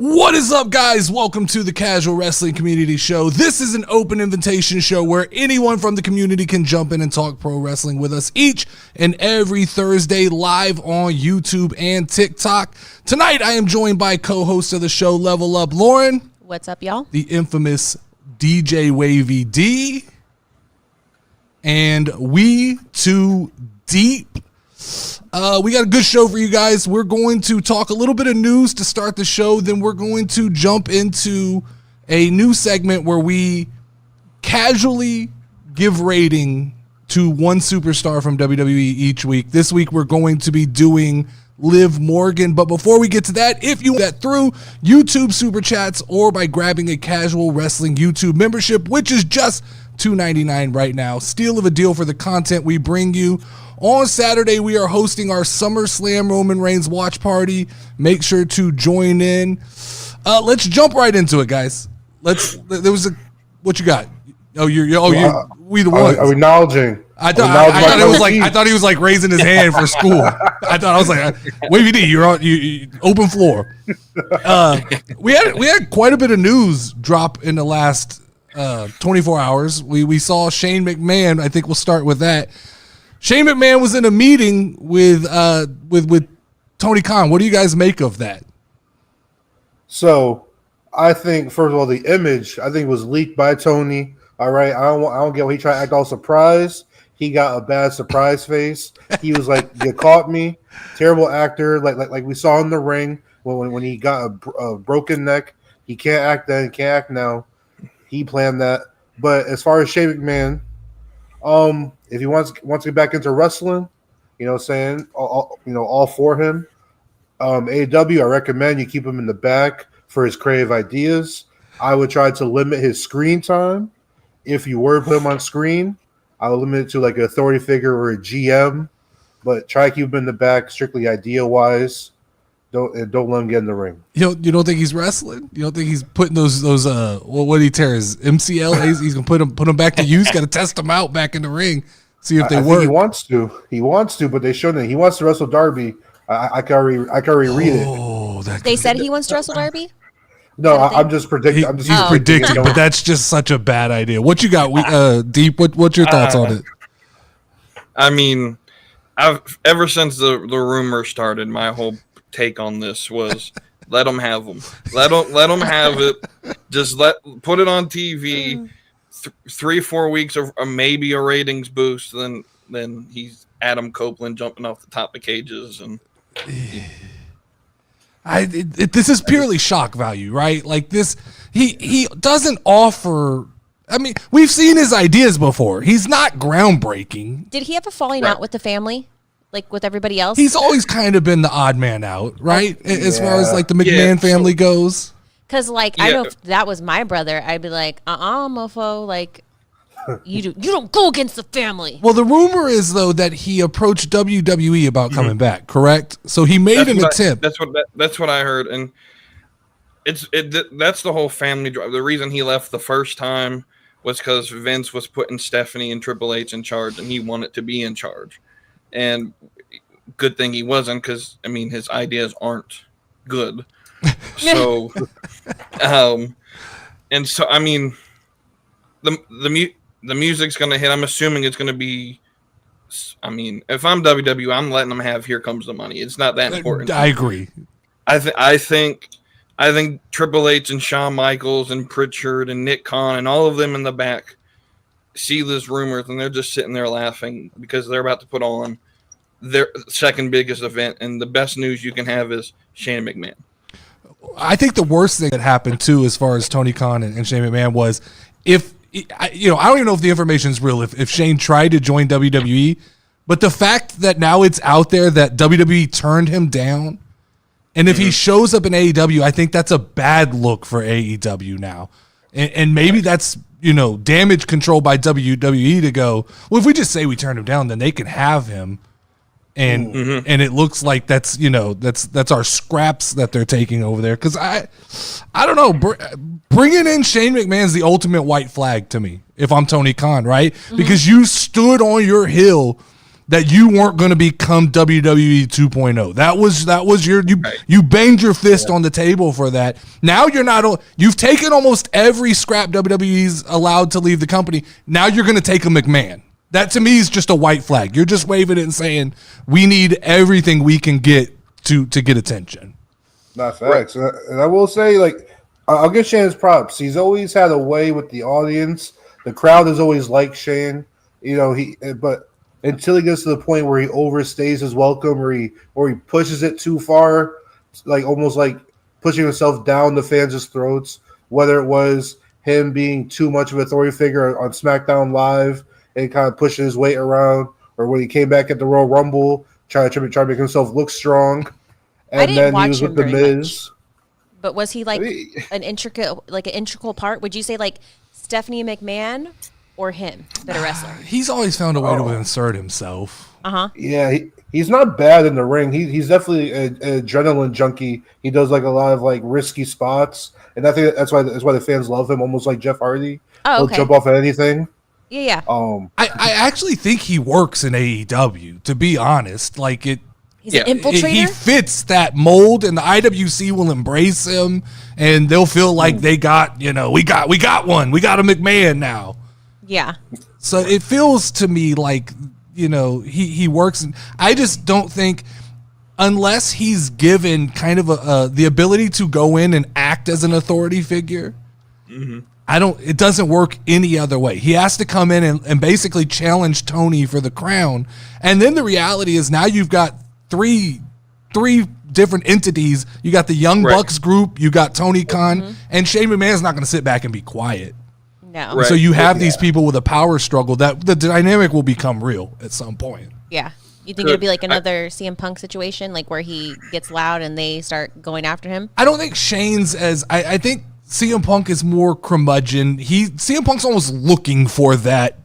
What is up, guys? Welcome to the Casual Wrestling Community Show. This is an open invitation show where anyone from the community can jump in and talk pro wrestling with us each and every Thursday live on YouTube and TikTok. Tonight, I am joined by co-host of the show, Level Up Lauren. What's up, y'all? The infamous DJ WavyD. And WeTooDeep. We got a good show for you guys. We're going to talk a little bit of news to start the show. Then we're going to jump into a new segment where we casually give rating to one superstar from WWE each week. This week, we're going to be doing Liv Morgan. But before we get to that, if you get through YouTube Super Chats or by grabbing a Casual Wrestling YouTube membership, which is just $2.99 right now, steal of a deal for the content we bring you. On Saturday, we are hosting our SummerSlam Roman Reigns watch party. Make sure to join in. Let's jump right into it, guys. What you got? We the ones. Are we acknowledging? I thought he was like raising his hand for school. I was like, WavyD, you're on you open floor. We had quite a bit of news drop in the last 24 hours. We saw Shane McMahon. I think we'll start with that. Shane McMahon was in a meeting with Tony Khan. What do you guys make of that? So, I think first of all, the image I think was leaked by Tony. All right, I don't get why he tried to act all surprised. He got a bad surprise face. He was like, "You caught me." Terrible actor, like we saw in the ring when he got a broken neck. He can't act then, can't act now. He planned that. But as far as Shane McMahon, if he wants to get back into wrestling, you know what I'm saying, all for him. AEW, I recommend you keep him in the back for his creative ideas. I would try to limit his screen time. If you were to put him on screen, I would limit it to like an authority figure or a GM, but try to keep him in the back strictly idea-wise. Don't let him get in the ring. You don't think he's wrestling? You don't think he's putting those what did he tear his MCL? He's gonna put him back to use. Got to test them out back in the ring, see if they work. Think he wants to, but they shouldn't. He wants to wrestle Darby. I can already read it. They said he wants to wrestle Darby? No, I'm just predicting. He's predicting, but that's just such a bad idea. What you got, Deep? What's your thoughts on it? I mean, ever since the rumor started, my whole take on this was let them have them. Let them have it. Just put it on TV. 3-4 weeks of maybe a ratings boost. Then he's Adam Copeland jumping off the top of cages and. This is purely shock value, right? Like this, he doesn't offer. I mean, we've seen his ideas before. He's not groundbreaking. Did he have a falling out with the family, like with everybody else? He's always kind of been the odd man out, right? As far as like the McMahon family goes. Because I know if that was my brother, I'd be like, mofo, like. You don't go against the family. Well, the rumor is though that he approached WWE about coming back. Correct? So he made an attempt. That's what I heard, and that's the whole family drive. The reason he left the first time was because Vince was putting Stephanie and Triple H in charge, and he wanted to be in charge. And good thing he wasn't, because I mean his ideas aren't good. So, and so I mean the music's going to hit. I'm assuming it's going to be, I mean, if I'm WWE, I'm letting them have Here Comes the Money. It's not that important. I agree. I think Triple H and Shawn Michaels and Pritchard and Nick Khan and all of them in the back see this rumors and they're just sitting there laughing because they're about to put on their second biggest event. And the best news you can have is Shane McMahon. I think the worst thing that happened too, as far as Tony Khan and Shane McMahon, was I don't even know if the information is real. If Shane tried to join WWE, but the fact that now it's out there that WWE turned him down, and if he shows up in AEW, I think that's a bad look for AEW now, and maybe that's damage control by WWE to go. Well, if we just say we turned him down, then they can have him, and it looks like that's our scraps that they're taking over there. Because I don't know. Bringing in Shane McMahon's the ultimate white flag to me if I'm Tony Khan, right? Because you stood on your hill that you weren't going to become WWE 2.0. That was your you banged your fist on the table for that. Now you're not. You've taken almost every scrap WWE's allowed to leave the company. Now you're going to take a McMahon. That to me is just a white flag. You're just waving it and saying we need everything we can get to get attention. Not facts. And I will say, like, I'll give Shane his props. He's always had a way with the audience. The crowd has always liked Shane. You know, but until he gets to the point where he overstays his welcome, or he pushes it too far, like almost like pushing himself down the fans' throats. Whether it was him being too much of an authority figure on SmackDown Live and kind of pushing his weight around, or when he came back at the Royal Rumble, trying to make himself look strong. And then he was with The Miz. But was he like an integral part? Would you say like Stephanie McMahon or him, that a wrestler? He's always found a way to insert himself. Yeah, he's not bad in the ring. He's definitely an adrenaline junkie. He does like a lot of like risky spots, and I think that's why the fans love him. Almost like Jeff Hardy. Oh, okay. He'll jump off at anything. Yeah. I actually think he works in AEW. To be honest, like it. He's an infiltrator? He fits that mold, and the IWC will embrace him, and they'll feel like they got, we got one. We got a McMahon now. Yeah. So it feels to me like, he works. I just don't think, unless he's given kind of the ability to go in and act as an authority figure, it doesn't work any other way. He has to come in and basically challenge Tony for the crown. And then the reality is now you've got three different entities. You got the Young Bucks group, you got Tony Khan, and Shane McMahon's not going to sit back and be quiet. No. Right. So you have these people with a power struggle that the dynamic will become real at some point. Yeah. You think it'll be like another CM Punk situation, like where he gets loud and they start going after him? I don't think Shane's I think CM Punk is more curmudgeon. CM Punk's almost looking for that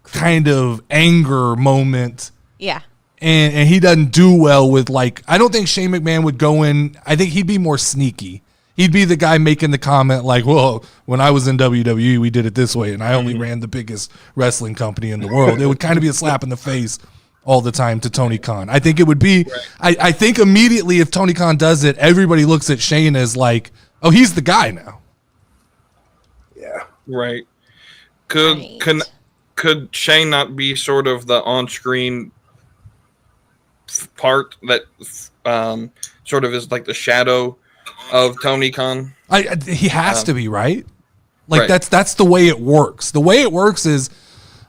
kind of anger moment. Yeah. And he doesn't do well with, like, I don't think Shane McMahon would go in. I think he'd be more sneaky. He'd be the guy making the comment like, well, when I was in WWE, we did it this way, and I only ran the biggest wrestling company in the world. It would kind of be a slap in the face all the time to Tony Khan. I think it would be, I think immediately if Tony Khan does it, everybody looks at Shane as like, oh, he's the guy now. Yeah. Right. Could Shane not be sort of the on-screen part that sort of is like the shadow of Tony Khan? He has to be, right? Like that's the way it works. The way it works is,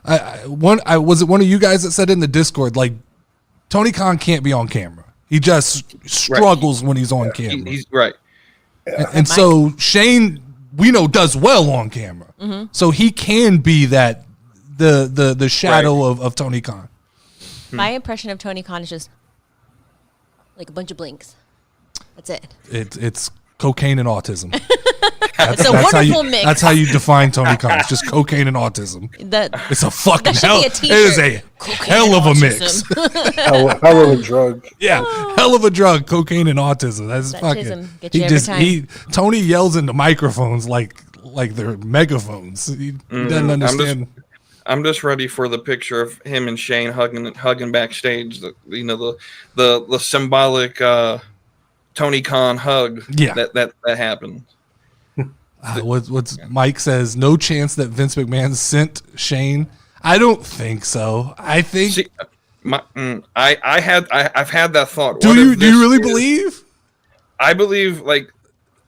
was it one of you guys that said in the Discord, like, Tony Khan can't be on camera. He just struggles when he's on camera. He's right. And so Shane, we know, does well on camera. So he can be that the shadow of Tony Khan. My impression of Tony Khan is just like a bunch of blinks. That's it. It's cocaine and autism. It's a wonderful mix. That's how you define Tony Khan. It's just cocaine and autism. It's a fucking hell. It is a hell of a mix. hell of a drug. Yeah, hell of a drug. Cocaine and autism. That's that fucking. Get you every time. Tony yells into microphones like they're megaphones. He doesn't understand. I'm just ready for the picture of him and Shane hugging backstage. The symbolic Tony Khan hug. Yeah, that happened. What's Mike says? No chance that Vince McMahon sent Shane. I don't think so. I think I've had that thought. Do you really believe? I believe. Like,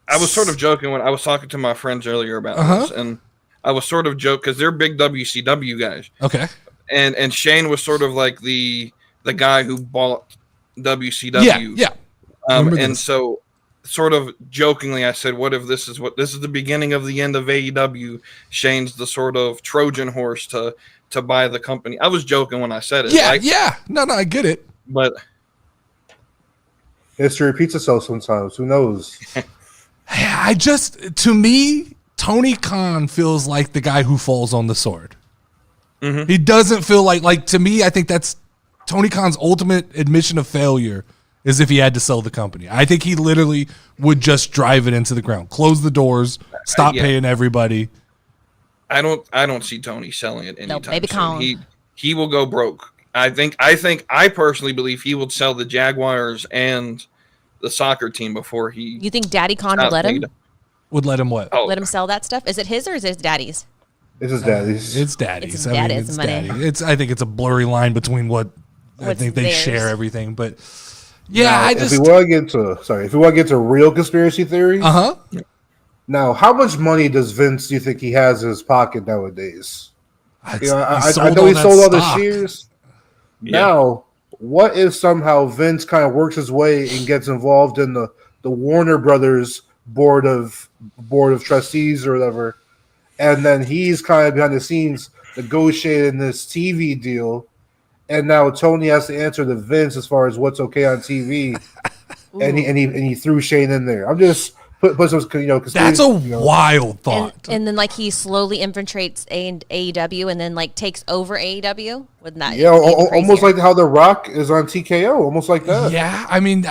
I was sort of joking when I was talking to my friends earlier about this, and I was sort of joking because they're big WCW guys. Okay. And Shane was sort of like the guy who bought WCW. Yeah. And so sort of jokingly I said, what if this is the beginning of the end of AEW? Shane's the sort of Trojan horse to buy the company. I was joking when I said it. Yeah. No, I get it. But history repeats itself sometimes. Who knows? To me, Tony Khan feels like the guy who falls on the sword. He doesn't feel like to me, I think that's Tony Khan's ultimate admission of failure is if he had to sell the company. I think he literally would just drive it into the ground, close the doors, stop paying everybody. I don't see Tony selling it anytime maybe soon. He will go broke. I personally believe he would sell the Jaguars and the soccer team before he. You think Daddy Con would let him? Would let him what? Oh, Let him sell that stuff? Is it his or is it Daddy's? It's his daddy's. It's Daddy's. It's Daddy's money. Daddy. I think it's a blurry line between what I What's think they theirs. share everything, but yeah, Now, if we want to get to real conspiracy theories, now how much money does Vince do you think he has in his pocket nowadays? I know he sold all the shares. Yeah. Now, what if somehow Vince kind of works his way and gets involved in the Warner Brothers board of trustees or whatever, and then he's kind of behind the scenes negotiating this TV deal, and now Tony has to answer to Vince as far as what's okay on TV, and he threw Shane in there. I'm just put some that's a wild thought. And then like he slowly infiltrates AEW and then like takes over AEW. Wouldn't that? Yeah, almost like how The Rock is on TKO, almost like that. Yeah, I mean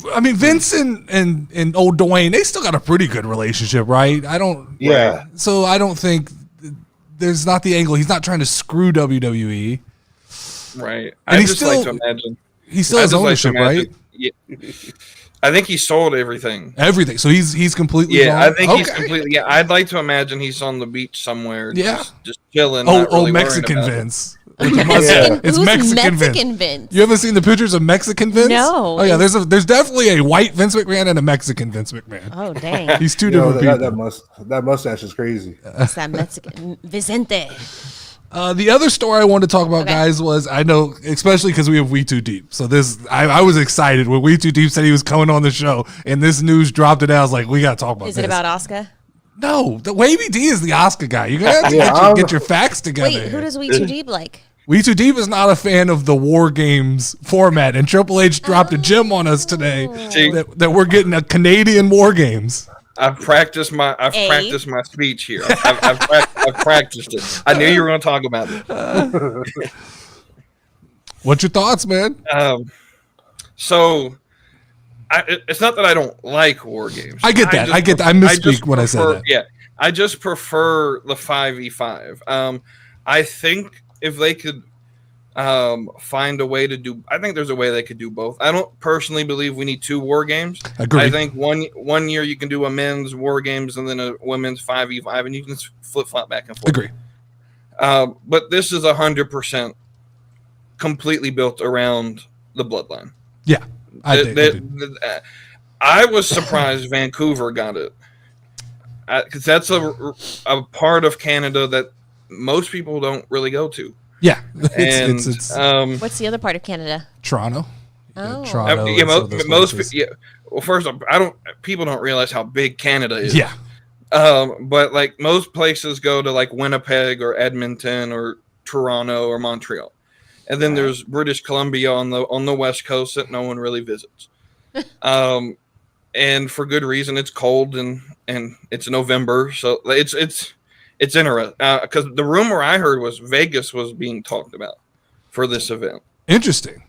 Vince and old Dwayne, they still got a pretty good relationship, right? Yeah. So I don't think there's not the angle. He's not trying to screw WWE. Right. And I just like to imagine. He still has ownership, right? Yeah. I think he sold everything. Everything. So he's completely Yeah, gone? I think he's completely. Yeah, I'd like to imagine he's on the beach somewhere. Yeah. Just chilling. not really Mexican worrying about Vince. With the mustache. It's Who's Mexican Vince? You haven't seen the pictures of Mexican Vince? No. Oh yeah, there's definitely a white Vince McMahon and a Mexican Vince McMahon. Oh dang! He's two different people. That mustache is crazy. It's that Mexican Vicente. The other story I wanted to talk about, guys, was I know, especially because we have WeTooDeep. So I was excited when WeTooDeep said he was coming on the show, and this news dropped it out. I was like, we got to talk about this. Is it about Oscar? No, the WavyD is the Oscar guy. You're going to have to get your facts together. Wait, who does WeTooDeep like? WeTooDeep is not a fan of the War Games format, and Triple H dropped a gem on us today that we're getting a Canadian War Games. I've practiced my speech here. I've practiced it. I knew you were going to talk about it. What's your thoughts, man? So it's not that I don't like war games. I get that. I misspeak when I said that. Yeah, I just prefer the 5v5. I think if they could find a way to do, I think there's a way they could do both. I don't personally believe we need 2 war games. Agreed. I think one year you can do a men's war games and then a women's 5v5, and you can flip flop back and forth. Agree. But this is 100% completely built around the bloodline. Yeah, I was surprised Vancouver got it, because that's a part of Canada that most people don't really go to. Yeah, it's what's the other part of Canada? Toronto. Oh, Toronto. Well, first off, people don't realize how big Canada is. Yeah. But like most places go to like Winnipeg or Edmonton or Toronto or Montreal, and then there's British Columbia on the west coast that no one really visits. And for good reason. It's cold and it's November, so it's interesting, because the rumor I heard was Vegas was being talked about for this event. Interesting.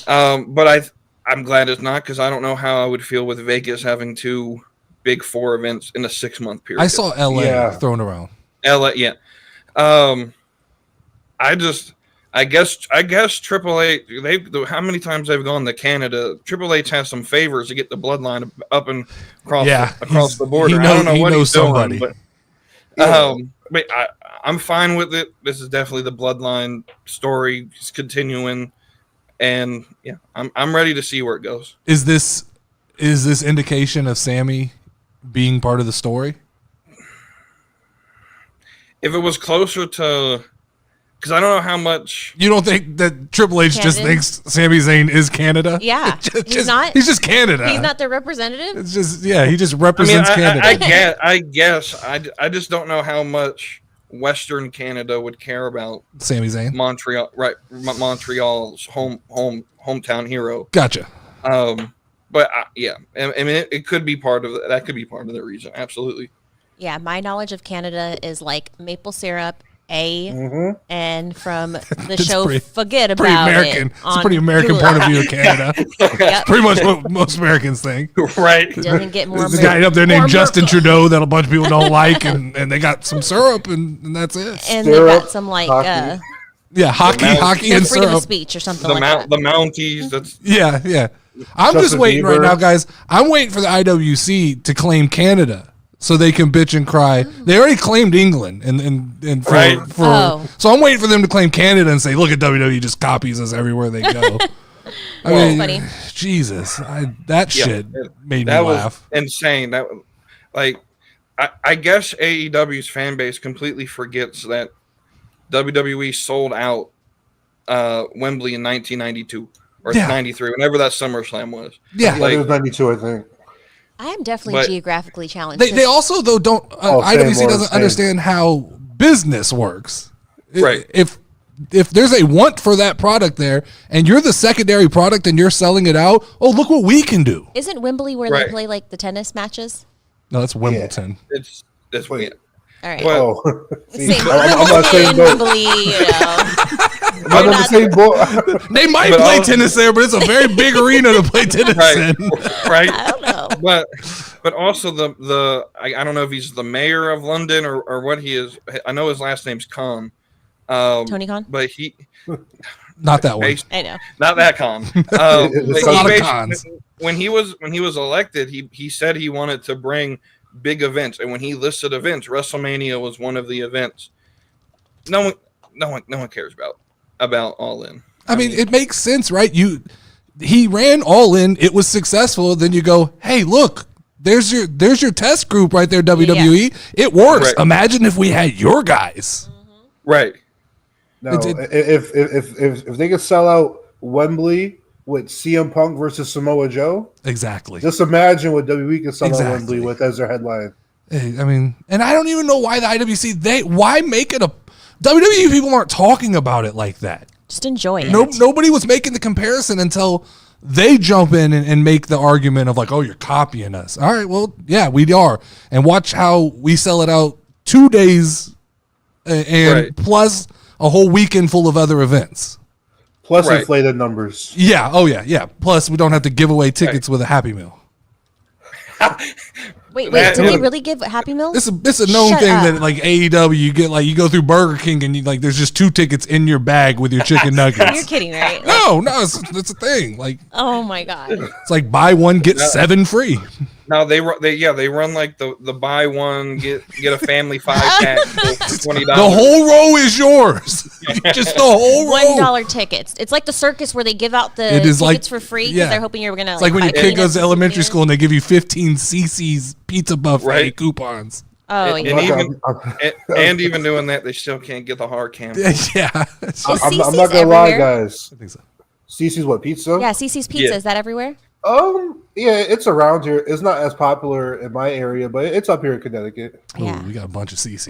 But I'm glad it's not, because I don't know how I would feel with Vegas having 2 Big 4 events in a 6-month period. I saw LA thrown around. LA, yeah. I guess Triple H. How many times they've gone to Canada? Triple H has some favors to get the bloodline up and across the border. I don't know what he's doing, but. But I'm fine with it. This is definitely the bloodline story. It's continuing, and yeah, I'm ready to see where it goes. Is this indication of Sammy being part of the story? If it was closer to, because I don't know how much. You don't think that Triple H just thinks Sami Zayn is Canada? Yeah, he's not. He's just Canada. He's not their representative. It's just he just represents Canada. I guess. I just don't know how much Western Canada would care about Sami Zayn. Montreal, right? Montreal's hometown hero. Gotcha. But yeah, I mean, it could be part of that. Could be part of the reason. Absolutely. Yeah, my knowledge of Canada is like maple syrup. And from the show Forget About American. It. It's a pretty American point of view of Canada. Yep. Pretty much what most Americans think. Right. Doesn't get more. There's a guy up there named Justin Trudeau that a bunch of people don't like, and they got some syrup, and that's it. And they got some like Yeah, hockey No and freedom of syrup. speech or something The like that. the Mounties. That's Yeah. I'm just Justin waiting Bieber. right now, guys. I'm waiting for the IWC to claim Canada so they can bitch and cry. They already claimed England and for, Right. so I'm waiting for them to claim Canada and say, look at WWE just copies us everywhere they go. I mean, funny. Jesus, that shit made me that laugh. was insane. That like I guess AEW's fan base completely forgets that WWE sold out Wembley in 1992 or 93, whenever that SummerSlam was. Yeah. It was 92, I think. I am definitely But- geographically challenged. They also though don't IWC same, doesn't same. understand how business works. Right. If there's a want for that product there and you're the secondary product and you're selling it out, oh look what we can do. Isn't Wembley where Right. they play like the tennis matches? No, that's Wimbledon. It's Wait. All right. Well, Oh, See, Same. I'm not saying Wimbledon, boat. Wembley, you know. I'm not on the same boat. They might But play all- tennis there, but it's a very big arena to play tennis right, in. right. I don't know. But also I don't know if he's the mayor of London or what he is. I know his last name's Khan. Tony Khan? But he Not that one. I know. not that Khan. It's But a he lot of basically- cons. when he was elected, he said he wanted to bring big events, and when he listed events, WrestleMania was one of the events. No one cares about All In. I mean, it makes sense, right? He ran All In, it was successful, then you go, hey, look, there's your test group right there, WWE. It works. Right. Imagine if we had your guys. Right. No, It- if they could sell out Wembley with CM Punk versus Samoa Joe, Exactly. just imagine what WWE could sell out Exactly. Wembley with as their headline. I mean, and I don't even know why the IWC, why make it a WWE people aren't talking about it like that. Just enjoy it. Nobody was making the comparison until they jump in and make the argument of like, oh, you're copying us. All right, well, yeah, we are. And watch how we sell it out 2 days and Right. plus a whole weekend full of other events. Plus Right. inflated numbers. Yeah, oh yeah. Plus we don't have to give away tickets with a Happy Meal. Wait, That- did they really give Happy Meal? It's a known Shut thing up. that like AEW you go through Burger King and there's just 2 tickets in your bag with your chicken You're nuggets. kidding, right? No, it's a thing. Like Oh my god. it's like buy one get 7 free. Now they run like the buy one get a family 5-pack for $20. The whole row is yours. Just the whole row. $1 tickets. It's like the circus where they give out the It is tickets like- for free because yeah. they're hoping you're gonna. It's like when your buy kid goes to peanuts or elementary something. school and they give you 15 CC's pizza buffet Right. coupons. Oh And yeah. even and even doing that, they still can't get the hard cam. Yeah. Is I'm CC's not gonna lie, everywhere? guys. I think so. CC's what, pizza? Yeah, CC's Pizza. Yeah. Is that everywhere? Yeah, it's around here. It's not as popular in my area, but it's up here in Connecticut. Yeah. Ooh, we got a bunch of CC's.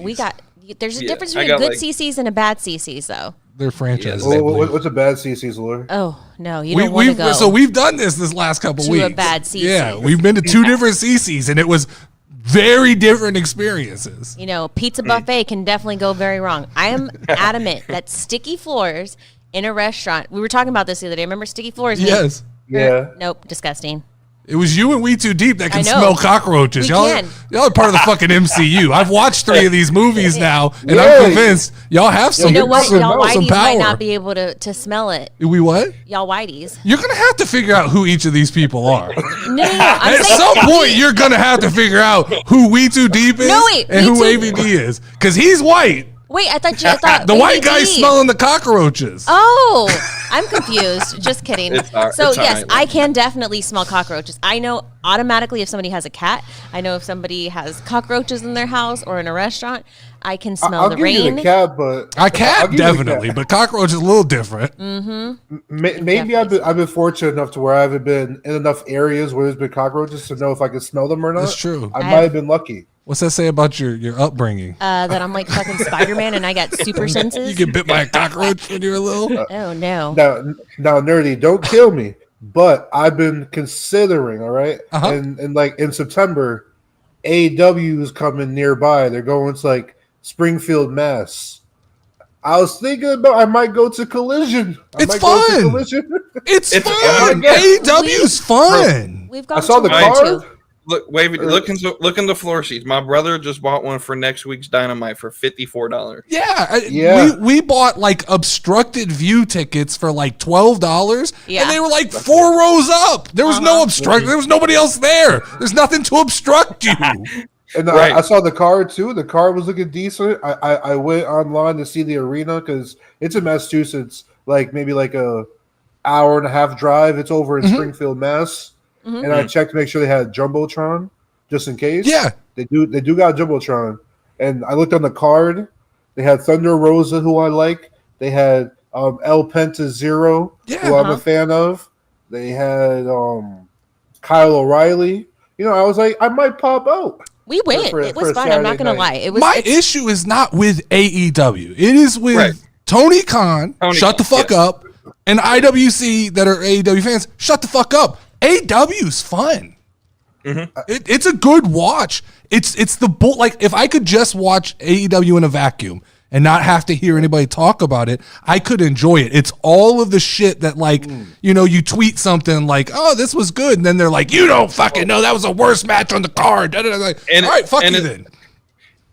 There's a Yeah, difference I between got, good like- CC's and a bad CC's though. They're franchises. Yeah, I believe. What's a bad CC's, Lure? Oh no, you don't want to go. So we've done this last couple To a weeks. bad CC's. Yeah, we've been to 2 different CC's and it was very different experiences. You know, pizza buffet can definitely go very wrong. I am adamant that sticky floors in a restaurant. We were talking about this the other day. Remember sticky floors? Yes. Yeah. Nope, disgusting. It was you and WeTooDeep that can I know. smell cockroaches. We Y'all, can. y'all are part of the fucking MCU. I've watched 3 of these movies now, and Yeah. I'm convinced y'all have some, You know what? some, Y'all some whiteys power. might not be able to smell it. We what? Y'all whiteys. You're gonna have to figure out who each of these people are. No. I'm At saying some point, you're gonna have to figure out who WeTooDeep is No, wait, and who WeToo- WavyD is, because he's white. Wait, I thought The white WavyD. guy's smelling the cockroaches. Oh, I'm confused. Just kidding. It's all- So it's all yes, right. I can definitely smell cockroaches. I know automatically if somebody has a cat. I know if somebody has cockroaches in their house or in a restaurant. I can smell I'll the give you rain. the cat, but A I'll cat, give you the definitely, cat. but cockroach is a little different. Maybe I've been fortunate enough to where I haven't been in enough areas where there's been cockroaches to know if I can smell them or not. That's true. I might have been lucky. What's that say about your upbringing? That I'm like fucking Spider-Man and I got super You senses. get bit by a cockroach when you were little? Oh no. Now, nerdy, don't kill me. But I've been considering, all right, Uh-huh. and like in September, AEW is coming nearby. They're going to like Springfield, Mass. I was thinking about I might go to Collision. I It's might go to fun. Collision. It's It's fun. fun. AEW's fun. We've gone I saw to the one car. too. Look, Wavy, look in the floor seats. My brother just bought one for next week's Dynamite for $54. Yeah. We bought like obstructed view tickets for like $12, and they were like 4 rows up. There was no obstruct. There was nobody else there. There's nothing to obstruct you. And I saw the card too. The card was looking decent. I went online to see the arena because it's in Massachusetts, like maybe like a hour and a half drive. It's over in Springfield, Mass. And I checked to make sure they had Jumbotron just in case. Yeah, they do got Jumbotron. And I looked on the card. They had Thunder Rosa, who I like. They had El Penta Zero, who I'm a fan of. They had Kyle O'Reilly. You know, I was like, I might pop out. We went. It was fun. I'm not going to lie. It was. My issue is not with AEW. It is with Tony Khan. Shut the fuck up. And IWC that are AEW fans. Shut the fuck up. AEW's fun. It's a good watch. It's the bull. Like if I could just watch AEW in a vacuum and not have to hear anybody talk about it, I could enjoy it. It's all of the shit that like, you know, you tweet something like, oh, this was good. And then they're like, you don't fucking know that was the worst match on the card. Like, all right, fuck you then.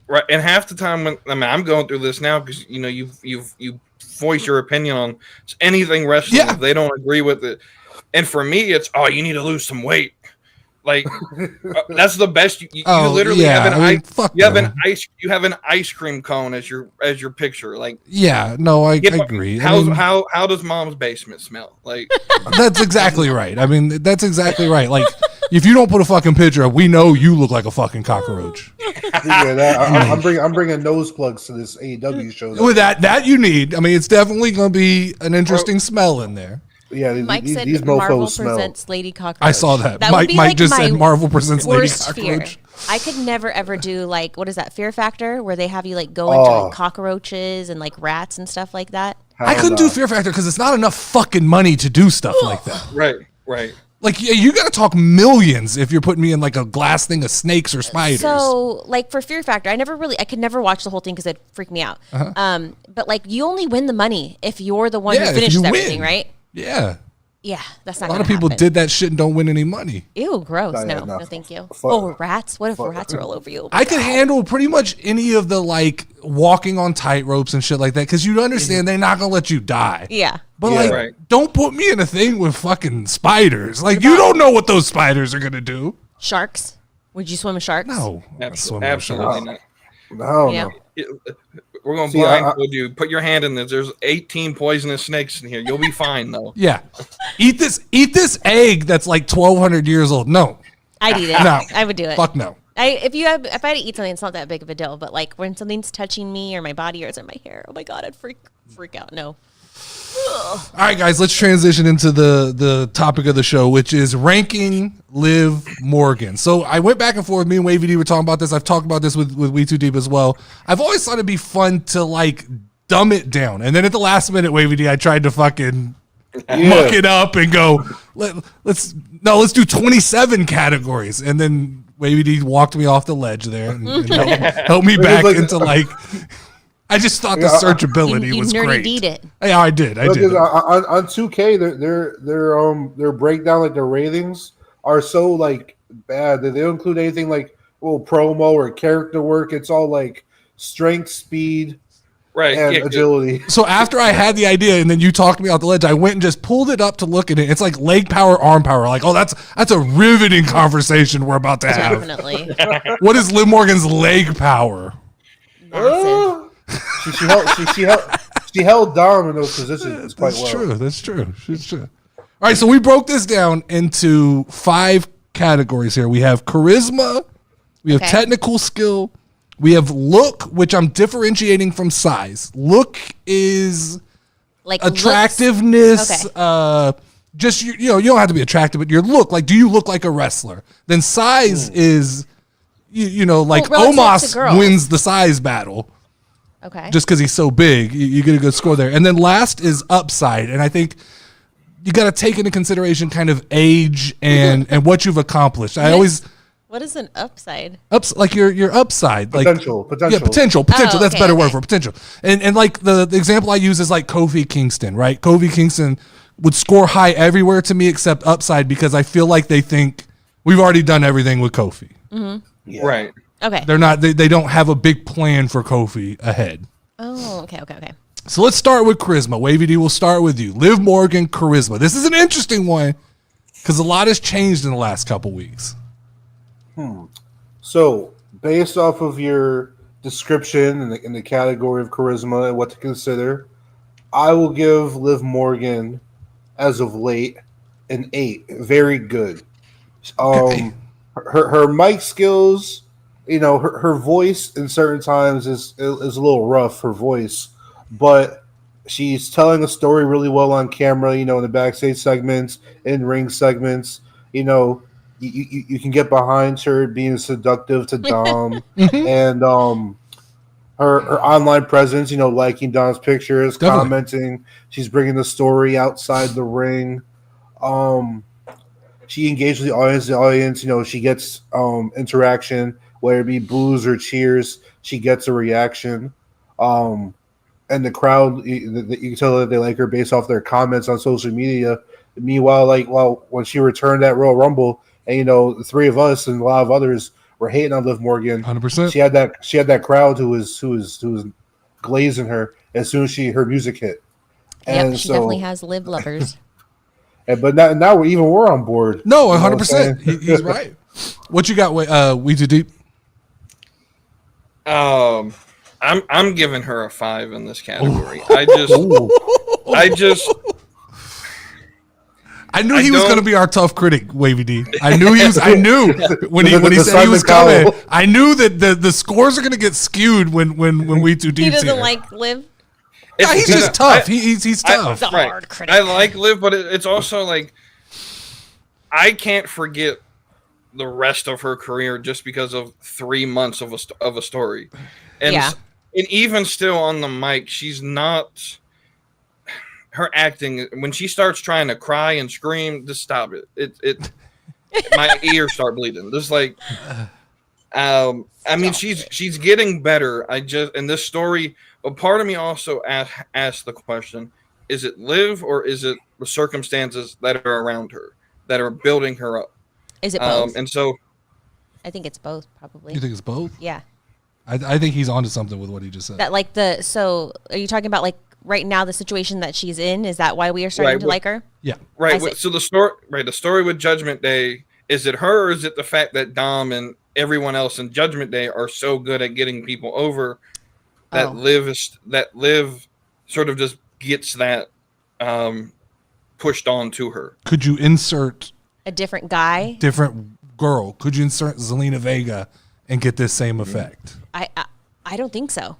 Right. And half the time when I'm going through this now, because you know, you voice your opinion on anything wrestling. If they don't agree with it. And for me, it's, you need to lose some weight. Like that's the best. You literally have you have an ice cream cone as your picture. Like I agree. How does Mom's basement smell? Like that's exactly right. I mean that's exactly right. Like if you don't put a fucking picture up, we know you look like a fucking cockroach. I'm bringing nose plugs to this AEW show. With that you need. I mean it's definitely going to be an interesting smell in there. Yeah, Mike said these Marvel smell. presents Lady Cockroach. I saw that. Mike like just said Marvel presents Lady Cockroach. Fear. I could never ever do like what is that Fear Factor where they have you like go into like cockroaches and like rats and stuff like that. I couldn't do Fear Factor because it's not enough fucking money to do stuff like that. Right. Like you got to talk millions if you're putting me in like a glass thing of snakes or spiders. So like for Fear Factor, I could never watch the whole thing because it'd freak me out. But like you only win the money if you're the one who finishes everything, right? Yeah. Yeah, that's not. A lot of people did that shit and don't win any money. Ew, gross. No, thank you. Rats. What if rats are all over you? I could handle pretty much any of the like walking on tight ropes and shit like that because you understand they're not gonna let you die. Yeah. But don't put me in a thing with fucking spiders. Like you don't know what those spiders are gonna do. Sharks? Would you swim with sharks? No, absolutely not. No. We're going to blindfold you. Put your hand in this. There's 18 poisonous snakes in here. You'll be fine, though. Yeah. Eat this egg that's like 1,200 years old. No. I'd eat it. No. I would do it. Fuck no. If I had to eat something, it's not that big of a deal. But like when something's touching me or my body or it's in my hair, oh my God, I'd freak out. No. All right, guys, let's transition into the topic of the show, which is ranking Liv Morgan. So I went back and forth. Me and WavyD were talking about this. I've talked about this with WeTooDeep as well. I've always thought it'd be fun to like dumb it down. And then at the last minute, WavyD, I tried to fucking muck it up and go, let's do 27 categories. And then WavyD walked me off the ledge there and helped me back into like... I just thought the searchability was great. You it. Yeah, I did. I did. On 2K, their breakdown, like their ratings, are so like bad that they don't include anything like promo or character work. It's all like strength, speed, and agility. So after I had the idea, and then you talked me off the ledge, I went and just pulled it up to look at it. It's like leg power, arm power. Like, that's a riveting conversation we're about to have. Definitely. What is Liv Morgan's leg power? Massive. She held down in those positions quite well. That's true. She's true. All right, so we broke this down into 5 categories here. We have charisma, we have technical skill, we have look, which I'm differentiating from size. Look is like attractiveness. Just you don't have to be attractive, but your look. Like, do you look like a wrestler? Then size is like Omos wins the size battle. Okay. Just because he's so big, you get a good score there. And then last is upside. And I think you got to take into consideration kind of age and what you've accomplished. What is an upside? Like your upside. Potential. Yeah, potential. That's a better word for potential. And like the example I use is like Kofi Kingston, right? Kofi Kingston would score high everywhere to me except upside because I feel like they think We've already done everything with Kofi. Yeah. Right. Okay. They're not. They don't have a big plan for Kofi ahead. Oh, okay. So let's start with charisma. WavyD, we'll start with you. Liv Morgan, charisma. This is an interesting one because a lot has changed in the last couple weeks. So, based off of your description in the category of charisma and what to consider, I will give Liv Morgan, as of late, an 8. Very good. Okay. Her mic skills, her voice in certain times is a little rough. Her voice, but she's telling a story really well on camera. In the backstage segments, in ring segments. You can get behind her being seductive to Dom, and her online presence. Liking Dom's pictures, Definitely. commenting. She's bringing the story outside the ring. She engages the audience. The audience, she gets interaction, whether it be boos or cheers. She gets a reaction. And the crowd, you can tell that they like her based off their comments on social media. Meanwhile, when she returned that Royal Rumble, and the three of us and a lot of others were hating on Liv Morgan. 100%. She had that crowd who was glazing her as soon as her music hit. Yep, she definitely has Liv lovers. But now we're on board. No, 100%. He's right. What you got, WeTooDeep? I'm giving her a 5 in this category. I knew he was going to be our tough critic, WavyD. I knew when he said he was coming. I knew that the scores are going to get skewed when WeTooDeep. He doesn't like Liv. Yeah, he's just tough. He's tough. The hard critic. I like Liv, but it's also like I can't forget the rest of her career just because of 3 months of a story, and even still on the mic, she's not. Her acting, when she starts trying to cry and scream, just stop it. My ears start bleeding. Just like, I mean, she's getting better. In this story, but part of me also asked the question: is it Liv or is it the circumstances that are around her that are building her up? Is it both? And so, I think it's both, probably. You think it's both? Yeah. I think he's onto something with what he just said. That so are you talking about like right now the situation that she's in? Is that why we are starting to like her? Yeah. Right. So the story with Judgment Day, is it her or is it the fact that Dom and everyone else in Judgment Day are so good at getting people over that Liv sort of just gets that pushed on to her? Could you insert a different guy? Different girl. Could you insert Zelina Vega and get this same effect? I don't think so.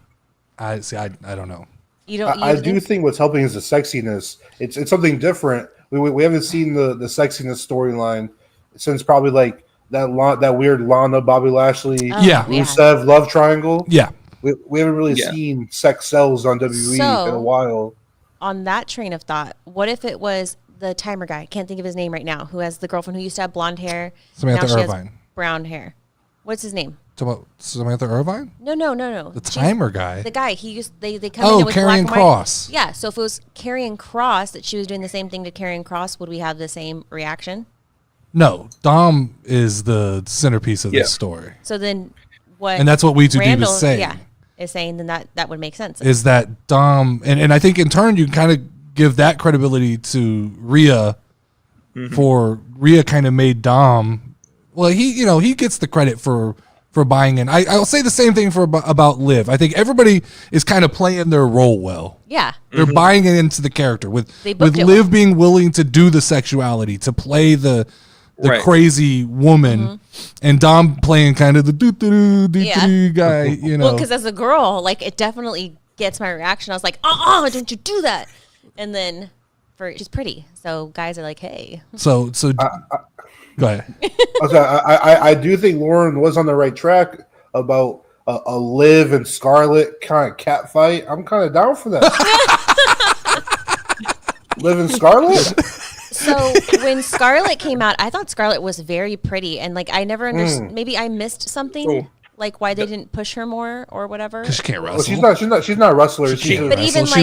I don't know. You don't. I do think what's helping is the sexiness. It's something different. We haven't seen the sexiness storyline since probably like that weird Lana Bobby Lashley Rusev love triangle. Yeah, we haven't really seen sex sells on WWE in a while. On that train of thought, what if it was the timer guy? I can't think of his name right now. Who has the girlfriend who used to have blonde hair? Samantha now she Irvine. has brown hair. What's his name? Talk about Samantha Irvine? No. The timer guy. The guy they come in with Karrion black and white. Kross. Yeah, so if it was Karrion Kross that she was doing the same thing to Karrion Kross, would we have the same reaction? No, Dom is the centerpiece of this story. So then what? And that's what WeTooDeep is saying. Yeah, is saying then that would make sense. Is that Dom, and I think in turn you can kind of give that credibility to Rhea for Rhea kind of made Dom. Well, he gets the credit for buying in. I'll say the same thing about Liv. I think everybody is kind of playing their role well. Yeah. They're buying into the character with Liv well. being willing to do the sexuality, to play the crazy woman, and Dom playing kind of the doo-doo-doo guy, Well, because as a girl, like it definitely gets my reaction. I was like, don't you do that. And then she's pretty. So guys are like, hey. So go ahead. I do think Lauren was on the right track about a Liv and Scarlett kind of cat fight. I'm kind of down for that. Liv and Scarlett? So when Scarlett came out, I thought Scarlett was very pretty. And like I never understood. Maybe I missed something. Like why they didn't push her more or whatever. Because she can't wrestle. Well, she's not a wrustler. She wrestled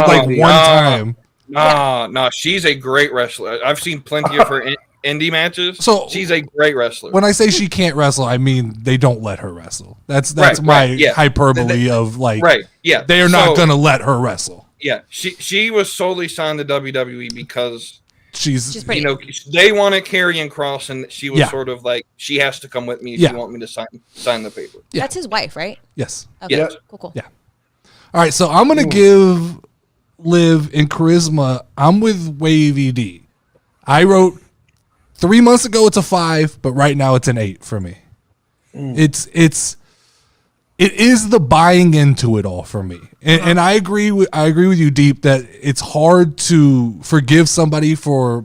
like one time. No, she's a great wrestler. I've seen plenty of her indie matches. So she's a great wrestler. When I say she can't wrestle, I mean they don't let her wrestle. That's Right, my yeah. hyperbole of like, right, yeah, they are not going to let her wrestle. Yeah, she was solely signed to WWE because she's pretty. You know, they want to carry and cross, and she was Yeah. sort of like, she has to come with me if Yeah. you want me to sign the paper. Yeah. That's his wife, right? Yes. Okay. Yeah. Cool. Yeah. All right, so I'm going to give Liv in charisma. I'm with WavyD. I wrote 3 months ago it's a 5, but right now it's an 8 for me. It is the buying into it all for me, and I agree with you, Deep, that it's hard to forgive somebody for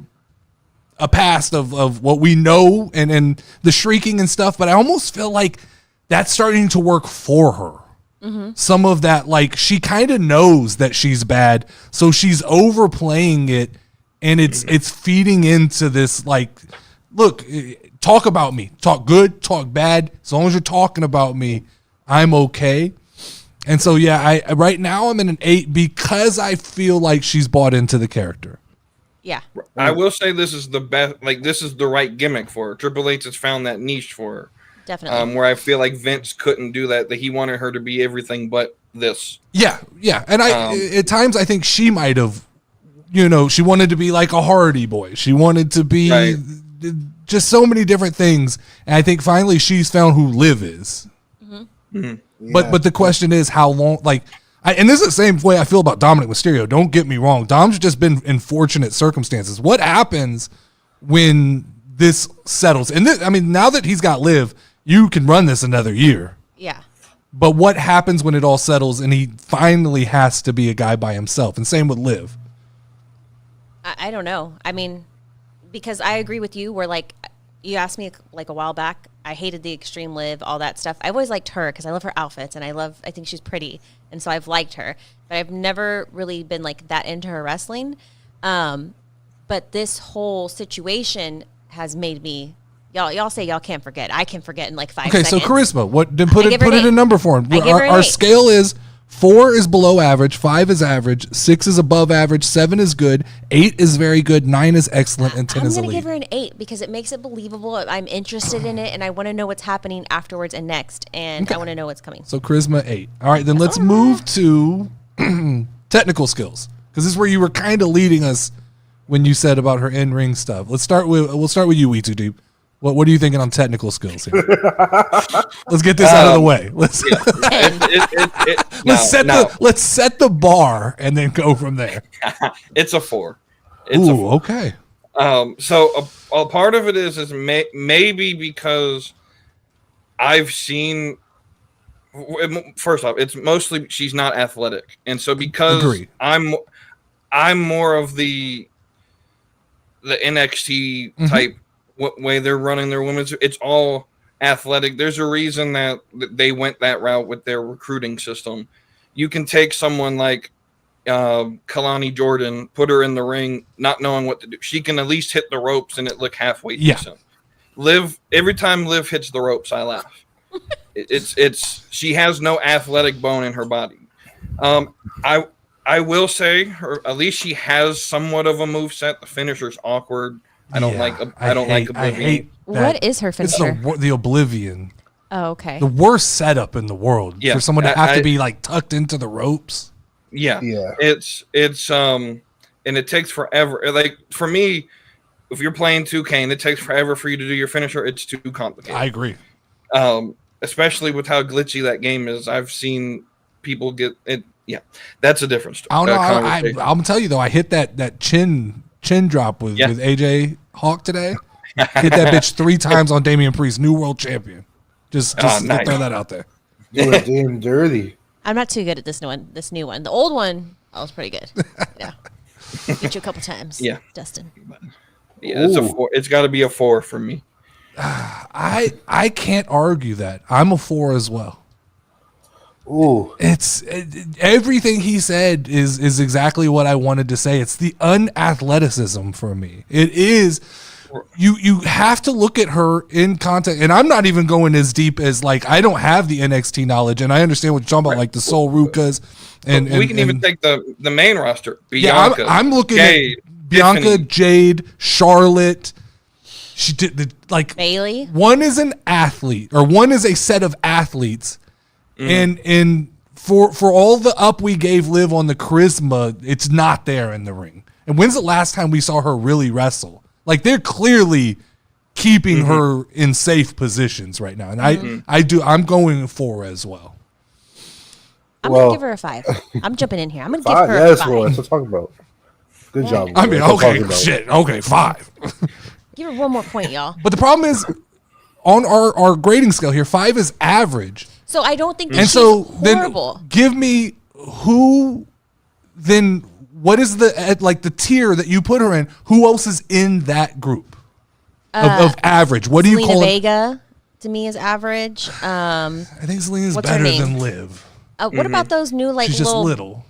a past of what we know and the shrieking and stuff. But I almost feel like that's starting to work for her. Some of that, like, she kind of knows that she's bad, so she's overplaying it, and it's feeding into this, like, look, talk about me, talk good, talk bad, as long as you're talking about me, I'm okay. And so, yeah, I right now I'm in an 8 because I feel like she's bought into the character. Yeah. I will say this is the best, like, this is the right gimmick for her. Triple H has found that niche for her. Definitely. Where I feel like Vince couldn't do that he wanted her to be everything but this. Yeah. And at times I think she might have, she wanted to be like a Hardy Boy. She wanted to be just so many different things. And I think finally she's found who Liv is. Yeah. But the question is how long, like, and this is the same way I feel about Dominic Mysterio. Don't get me wrong. Dom's just been in fortunate circumstances. What happens when this settles? And now that he's got Liv, you can run this another year. Yeah. But what happens when it all settles and he finally has to be a guy by himself? And same with Liv. I don't know. I mean, because I agree with you where, like, you asked me like a while back, I hated the Extreme Liv, all that stuff. I've always liked her because I love her outfits and I think she's pretty. And so I've liked her. But I've never really been like that into her wrestling. But this whole situation has made me, y'all say y'all can't forget. I can forget in like 5 seconds. Okay, so charisma. Then put it in number form. I give her an Our 8. scale is 4 is below average, 5 is average, 6 is above average, 7 is good, 8 is very good, 9 is excellent, and 10 is I'm elite. going to give her an 8 because it makes it believable. I'm interested in it, and I want to know what's happening afterwards and next, and I want to know what's coming. So charisma 8. All right, then let's move to technical skills, because this is where you were kind of leading us when you said about her in-ring stuff. We'll start with you, WeTooDeep. What are you thinking on technical skills here? Let's get this out of the way. Let's let's set the bar and then go from there. It's a 4. Okay. So a part of it is maybe because I've seen. First off, it's mostly she's not athletic, and so because Agreed. I'm more of the NXT type way they're running their women's. It's all athletic. There's a reason that they went that route with their recruiting system. You can take someone like Kalani Jordan, put her in the ring, not knowing what to do. She can at least hit the ropes and it look halfway decent. Liv, every time Liv hits the ropes, I laugh. She has no athletic bone in her body. I will say, at least she has somewhat of a moveset. The finisher's awkward. I don't like Oblivion. I hate What is her finisher? It's the Oblivion. Oh, okay. The worst setup in the world for someone to have to be like tucked into the ropes. Yeah. It's and it takes forever. Like for me, if you're playing 2K and it takes forever for you to do your finisher, it's too complicated. I agree. Especially with how glitchy that game is. I've seen people get it. Yeah, that's a different story. I don't know. I'm tell you though, I hit that chin drop with AJ Hawk today. Hit that bitch 3 times on Damian Priest, new world champion. Just nice. throw that out there. You were damn dirty. I'm not too good at this new one. The old one, I was pretty good. Yeah. Beat you a couple times. Yeah. Dustin. Yeah, it's a 4. It's got to be a 4 for me. I can't argue that. I'm a 4 as well. Ooh. Everything he said is exactly what I wanted to say. It's the unathleticism for me. It is. You have to look at her in context, and I'm not even going as deep as like I don't have the NXT knowledge, and I understand what you're talking about, like the Sol Rukas, and we can even take the main roster. Yeah, Bianca, I'm looking Jade, at Bianca, Tiffany. Jade, Charlotte. She did like Bailey. One is an athlete, or one is a set of athletes, and for all the up we gave Liv on the charisma, it's not there in the ring. And when's the last time we saw her really wrestle? Like, they're clearly keeping her in safe positions right now, and I'm going 4 as well. I'm gonna give her a 5. I'm jumping in here. I'm gonna give her Yes, a 5. Laura, that's what I'm talking about. Good job. I mean, Laura. That's what I'm okay, talking about. shit, okay, 5. Give her one more point, y'all. But the problem is, on our grading scale here, 5 is average. So I don't think that And she's so horrible. then give me what is the tier that you put her in? Who else is in that group of average? What do you Selena call it? Vega to me is average. I think Selena's what's her better name? than Liv. What about those new like She's just little.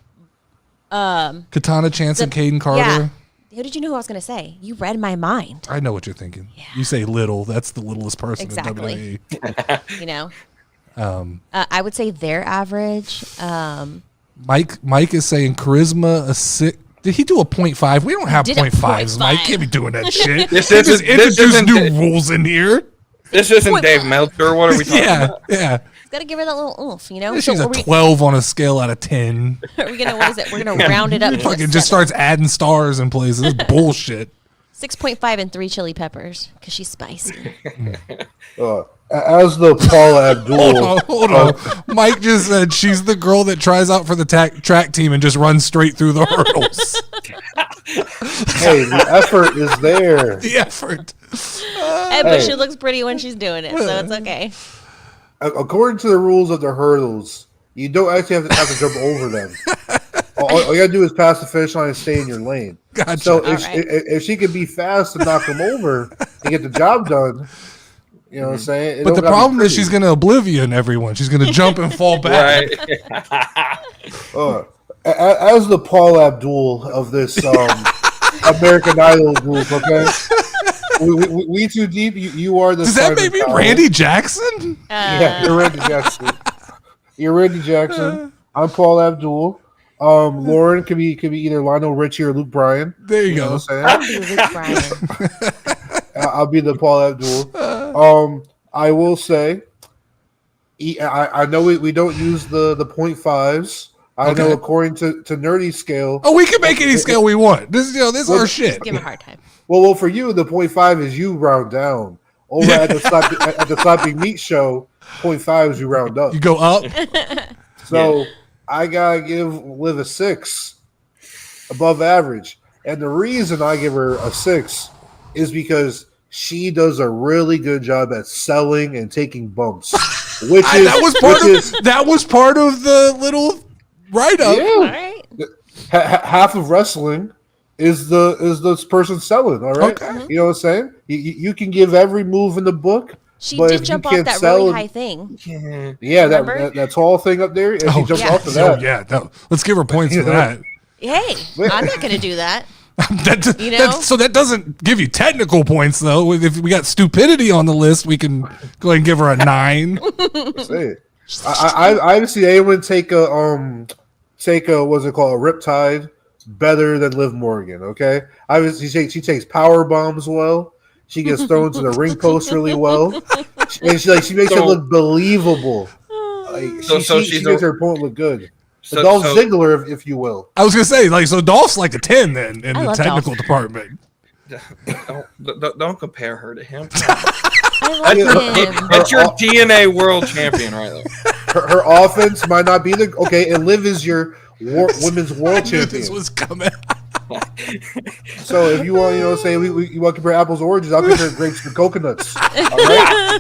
Katana Chance and Caden Carter. Yeah. Who did you know who I was going to say? You read my mind. I know what you're thinking. Yeah. You say little. That's the littlest person Exactly. in WWE. You know? I would say they're average. Mike is saying charisma a 6. Did he do a 0.5? We don't have did a 0.5s, Mike. 0.5. Can't be doing that shit. This Just introduce isn't new rules in here. This isn't Dave Meltzer. What are we talking about? Yeah. Got to give her that little oomph, you know? She's so a 12 on a scale out of 10. are we gonna, what is it? We're going to round it up to a Fucking just 7. starts adding stars in places. That's bullshit. 6.5 and 3 chili peppers because she's spicy. As the Paula Abdul. Hold on. Mike just said she's the girl that tries out for the track team and just runs straight through the hurdles. Hey, the effort is there. The effort. But she looks pretty when she's doing it, so it's okay. According to the rules of the hurdles, you don't actually have to jump over them. All you gotta do is pass the finish line and stay in your lane. Gotcha. So Right. if she can be fast and knock them over and get the job done, you know what I'm saying? But the problem is she's going to oblivion everyone. She's going to jump and fall back. Right. As the Paul Abdul of this American Idol group, okay? WeTooDeep, you are the. Does that make me Randy Jackson? Yeah, you're Randy Jackson. You're Randy Jackson. I'm Paul Abdul. Lauren could be either Lionel Richie or Luke Bryan. There you go. Know what I'll I'm be Luke Bryan. I'll be the Paul Abdul. I will say, I know we don't use the 0.5s. I know according to Nerdy scale. Oh, we can make any scale we want. This is our shit. Give him a hard time. Well, for you, the 0.5 is you round down. Over at the Sloppy Meat Show, 0.5 is you round up. You go up. So I gotta give Liv a 6, above average. And the reason I give her a 6 is because she does a really good job at selling and taking bumps. That was part of the little write-up. Yeah. All right. Half of wrestling is this person selling. All right, Okay. You know what I'm saying? You can give every move in the book. She but did if you jump off can't that sell really it- high thing. Yeah, Remember? that tall thing up there, and she jumped yeah. off of that. Yeah. No, let's give her points for that. Hey, I'm not going to do that. So that doesn't give you technical points, though. If we got stupidity on the list, we can go ahead and give her a 9. Say it. I haven't seen anyone take a what's it called, a Riptide better than Liv Morgan. Okay, she takes power bombs well. She gets thrown to the ring post really well, and she makes it look believable. Like, she makes her opponent look good. Dolph Ziggler, if you will. I was gonna say, so Dolph's like a 10 then in the technical Dolph. department. Don't compare her to him. I like him. That's your DNA world champion right there. Her offense might not be and Liv is your women's world I knew champion. this was coming. So if you want, say you want to compare apples to oranges, I'll compare grapes to coconuts. All right.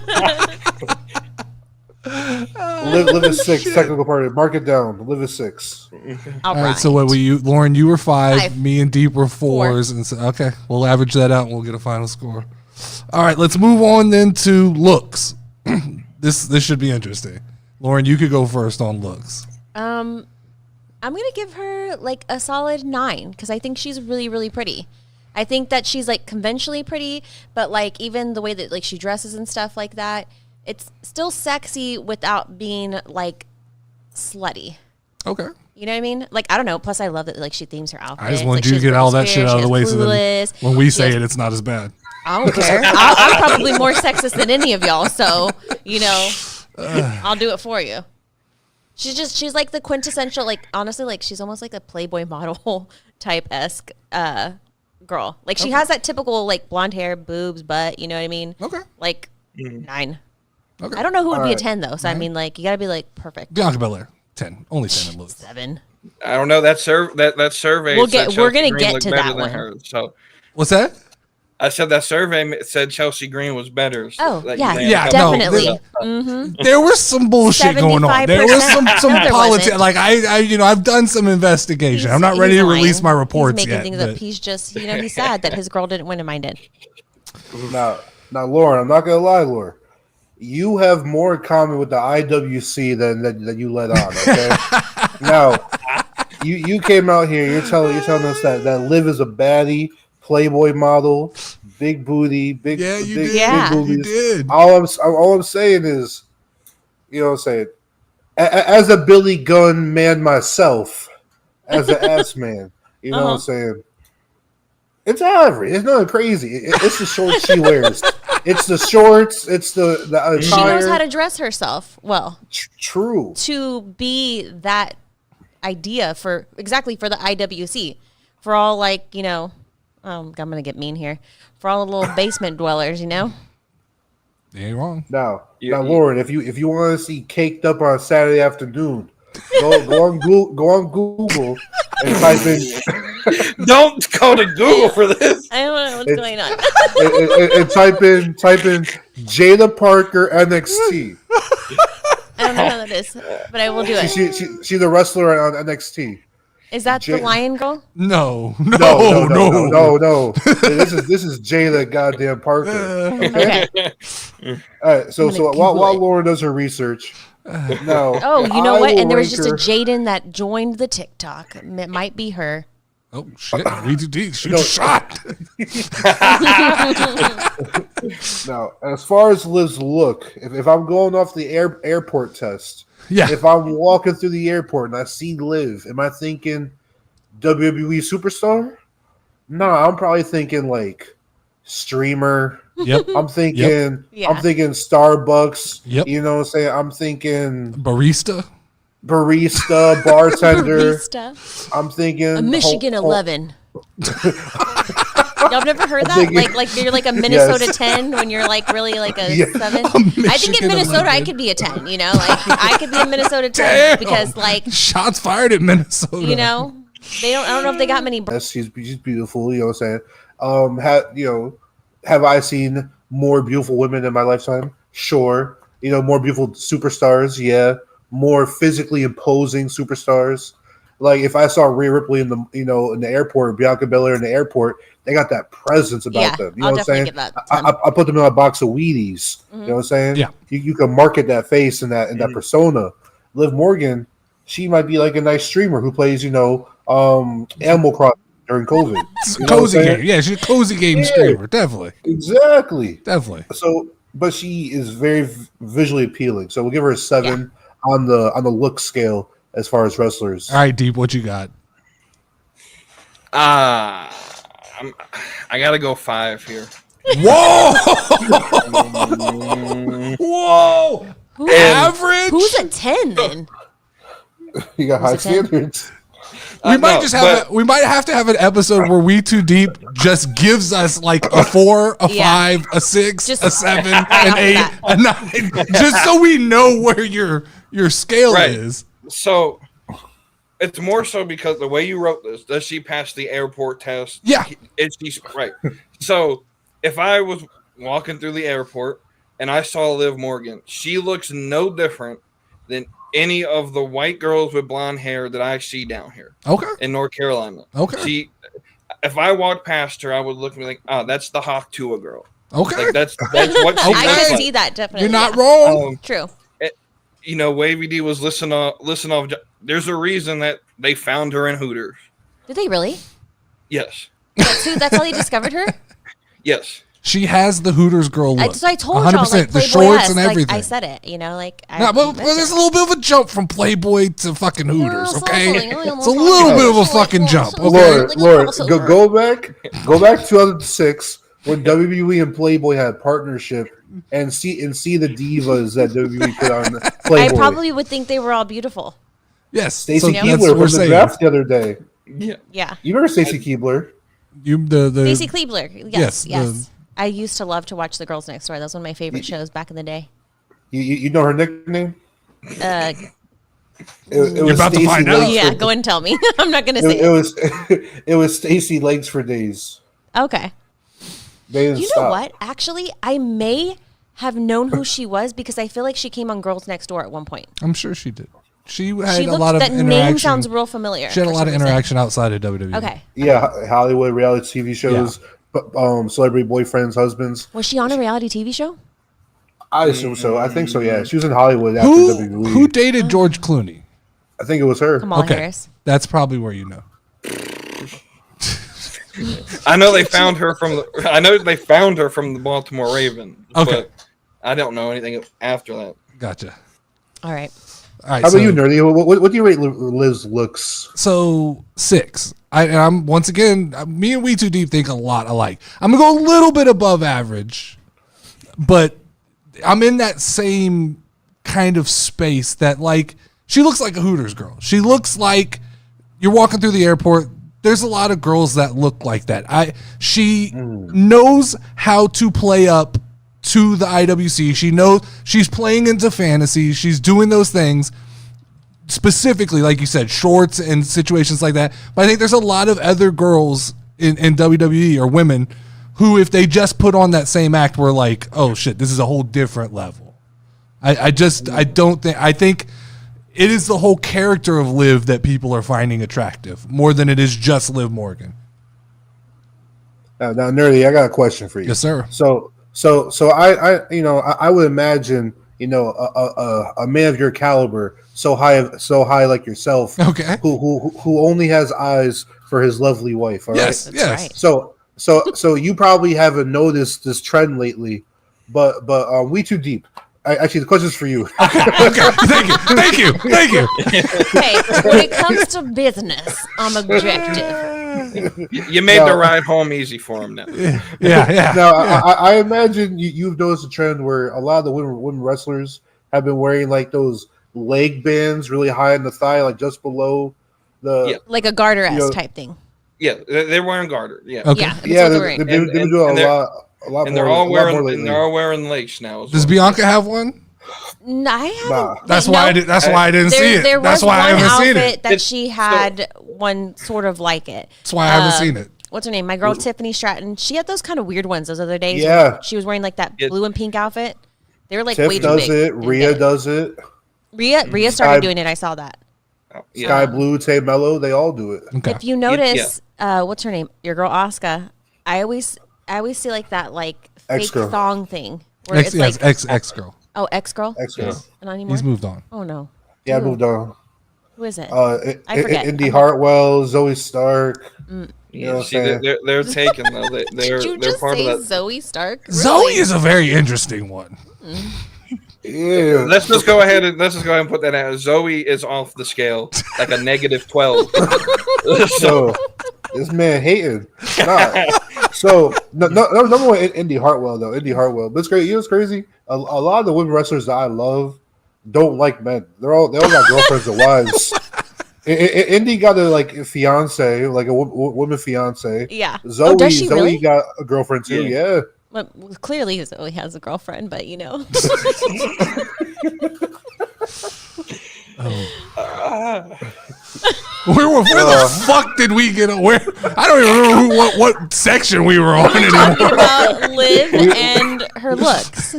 Liv is 6. Technical part of it. Mark it down. Liv is 6. All All right. So what were you, Lauren? You were 5. 5. Me and Deep were 4s, and so okay, we'll average that out and we'll get a final score. All right, let's move on then to looks. This should be interesting. Lauren, you could go first on looks. I'm gonna give her like a solid 9 because I think she's really, really pretty. I think that she's like conventionally pretty, but like even the way that like she dresses and stuff like that, it's still sexy without being like slutty. Okay. You know what I mean? Like, I don't know. Plus, I love that like she themes her outfit. I just wanted you to get all that shit out of the way so that when we say it's not as bad. I don't care. I'm probably more sexist than any of y'all, so I'll do it for you. She's like the quintessential, like honestly, like she's almost like a Playboy model type esque girl. Like she has that typical like blonde hair, boobs, butt. You know what I mean? Okay. Like 9. Okay. I don't know who would be a 10 though. So I mean, like you got to be like perfect. Bianca Belair, 10, only 10 in Louis. 7. I don't know that survey. We're gonna get to that one. Her, so What's that? I said that survey said Chelsea Green was better. So Yeah, definitely. No, there was some bullshit going on. There was some politics. Like I've done some investigation. I'm not ready to release my reports he's making yet. Things up. He's just he's sad that his girl didn't win and mine did. Now, Lauren, I'm not gonna lie, Lauren. You have more in common with the IWC than you let on. Okay. Now, you came out here. You're telling us that Liv is a baddie, Playboy model, big booty, big boobies. You did. All I'm saying is, you know what I'm saying. As a Billy Gunn man myself, as an ass man, you know what I'm saying. It's average. It's nothing crazy. It's the shorts she wears. It's the shorts. It's the attire. She knows how to dress herself well. True. To be that idea for the IWC, for all like I'm gonna get mean here. For all the little basement dwellers, You ain't wrong. Now, Lauren, if you want to see Caked Up on Saturday afternoon, go on Google and type in. Don't go to Google for this. I don't know what's going on. and type in Jada Parker NXT. I don't know how that is, but I will do it. She's a wrestler on NXT. Is that the Lion Girl? No. This is Jada goddamn Parker. Okay. All right. So while Lauren does her research, now. Oh, you know what? And there was just a Jaden that joined the TikTok. It might be her. Oh shit! WeTooDeep shoot a shot. Now, as far as Liv's look, if I'm going off the airport test, if I'm walking through the airport and I see Liv, am I thinking WWE superstar? No, I'm probably thinking like streamer. Yep. I'm thinking Starbucks. Yep. You know what I'm saying? I'm thinking barista, bartender. I'm thinking a Michigan 11. Y'all never heard that? Like you're like a Minnesota 10 when you're like really like a 7. I think in Minnesota 11. I could be a 10. Like I could be a Minnesota 10 because like shots fired at Minnesota. They don't. I don't know if they got many. Yes, she's beautiful. You know what I'm saying? Have I seen more beautiful women in my lifetime? Sure. More beautiful superstars. Yeah. More physically imposing superstars. Like if I saw Rhea Ripley in the airport, Bianca Belair in the airport, they got that presence about them. You know what I'm saying? I put them in a box of Wheaties. Mm-hmm. You know what I'm saying? Yeah. You can market that face and that persona. Liv Morgan, she might be like a nice streamer who plays, Animal Crossing during COVID. Cozy game. Yeah, she's a cozy game streamer. Definitely. Exactly. Definitely. So, but she is very visually appealing. So we'll give her a 7 on the look scale as far as wrestlers. All right, Deep, what you got? I gotta go 5 here. Whoa! Whoa! Average? Who's a 10 then? You got high standards. We might have to have an episode where WeTooDeep just gives us like a 4, a 5, a 6, a 7, an 8, a 9, just so we know where your scale is. So it's more so because the way you wrote this, does she pass the airport test? Yeah. Is she right? So if I was walking through the airport and I saw Liv Morgan, she looks no different than any of the white girls with blonde hair that I see down here. Okay. In North Carolina. Okay. If I walked past her, I would look and be like, oh, that's the Hawk Tua girl. Okay. Like that's what she I could see that definitely. You're not wrong. True. WavyD was listening off. There's a reason that they found her in Hooters. Did they really? Yes. That's how they discovered her? Yes. She has the Hooters girl look. I told y'all, like, the shorts and everything. I said it, but there's a little bit of a jump from Playboy to fucking Hooters, okay? It's a little bit of a fucking jump. Okay? Lord, go back 2006 when WWE and Playboy had partnership and see the divas that WWE put on Playboy. I probably would think they were all beautiful. Yes, Stacey that's Keebler what from we're the saying. draft the other day. Yeah. Yeah. You remember Stacey Keebler? Stacey Keebler. Yes. Yes, I used to love to watch The Girls Next Door. That was one of my favorite shows back in the day. You know her nickname? Uh, It You're was about to Stacey find out. Legs yeah, for- go ahead and tell me. I'm not going to say It was it was Stacey Legs for days. Okay. They didn't You stop. know what? Actually, I may have known who she was because I feel like she came on Girls Next Door at one point. I'm sure she did. She had She a looked, lot of that interaction. name sounds real familiar. She had a for lot of some reason. interaction outside of WWE. Okay. Yeah, Hollywood reality TV shows, celebrity boyfriends, husbands. Was she on a reality TV show? I assume so. I think so. Yeah, she was in Hollywood after Who WWE. dated George Clooney? I think it was her. Kamala Okay, Harris. that's probably where you know. I know they found her from the Baltimore Raven. Okay. But I don't know anything after that. Gotcha. All right. All right. How so, about you, Nerdy? What do you rate Liv's looks? So 6. I'm once again. Me and WeTooDeep think a lot alike. I'm gonna go a little bit above average, but I'm in that same kind of space that like she looks like a Hooters girl. She looks like you're walking through the airport. There's a lot of girls that look like that. She knows how to play up to the IWC. She knows she's playing into fantasy. She's doing those things specifically, like you said, shorts and situations like that. But I think there's a lot of other girls in WWE or women who, if they just put on that same act, were like, oh shit, this is a whole different level. I think it is the whole character of Liv that people are finding attractive more than it is just Liv Morgan. Now, Nerdy, I got a question for you. Yes, sir. So I would imagine, a man of your caliber, so high like yourself, Okay. who only has eyes for his lovely wife. All right. Yes, That's yes. right. So you probably haven't noticed this trend lately, but we too deep. Actually, the question's for you. Okay. Thank you. Hey, when it comes to business, I'm objective. You made the ride home easy for him now. Yeah. Now, I imagine you've noticed a trend where a lot of the women wrestlers have been wearing like those leg bands really high in the thigh, like just below the. Yeah. Like a garter-esque type thing. Yeah, they're wearing garter. Yeah. Okay. Yeah, that's Yeah, what they're they're wearing. been doing a lot And more. they're all wearing lately. lace now. As Does well. Bianca have one? No, I haven't. That's wait, why. no. That's why I didn't see it. There That's was why I one haven't seen outfit it. that she had one sort of like it. That's why I haven't seen it. What's her name? My girl Tiffany Stratton. She had those kind of weird ones those other days. Yeah. when she was wearing like that Yeah. blue and pink outfit. They were like Tiff way too does big. it. and Rhea big. does it. Rhea started doing it. I saw that. Yeah. Sky Blue, Tay Mello, they all do it. Okay. If you notice, what's her name? Your girl Asuka. I always see like that like fake Ex-girl. thong thing where it's like ex girl. ex girl. Excellent. Not anymore. He's moved on. Oh no. Yeah, I Who? moved on. Who is it? I forget. Indy Hartwell, Zoe Stark. Mm. You know what I'm See, saying? they're taking though. They're Did you they're just part say of that. Zoe Stark? Zoe Really? is a very interesting one. Yeah. Let's just go ahead and put that out. Zoe is off the scale, like a -12. So this man hating. Nah. So number one, Indy Hartwell though. Indy Hartwell. But it's great. You know what's crazy? A lot of the women wrestlers that I love don't like men. They all got girlfriends and wives. Indy got a fiance, like a woman fiance. Yeah. Zoe, does she Zoe really? got a girlfriend too. Yeah. Well, clearly Zoe has a girlfriend, but you know. Where the fuck did we get? Where I don't even remember what section we were on anymore. Talking about Liv and her looks.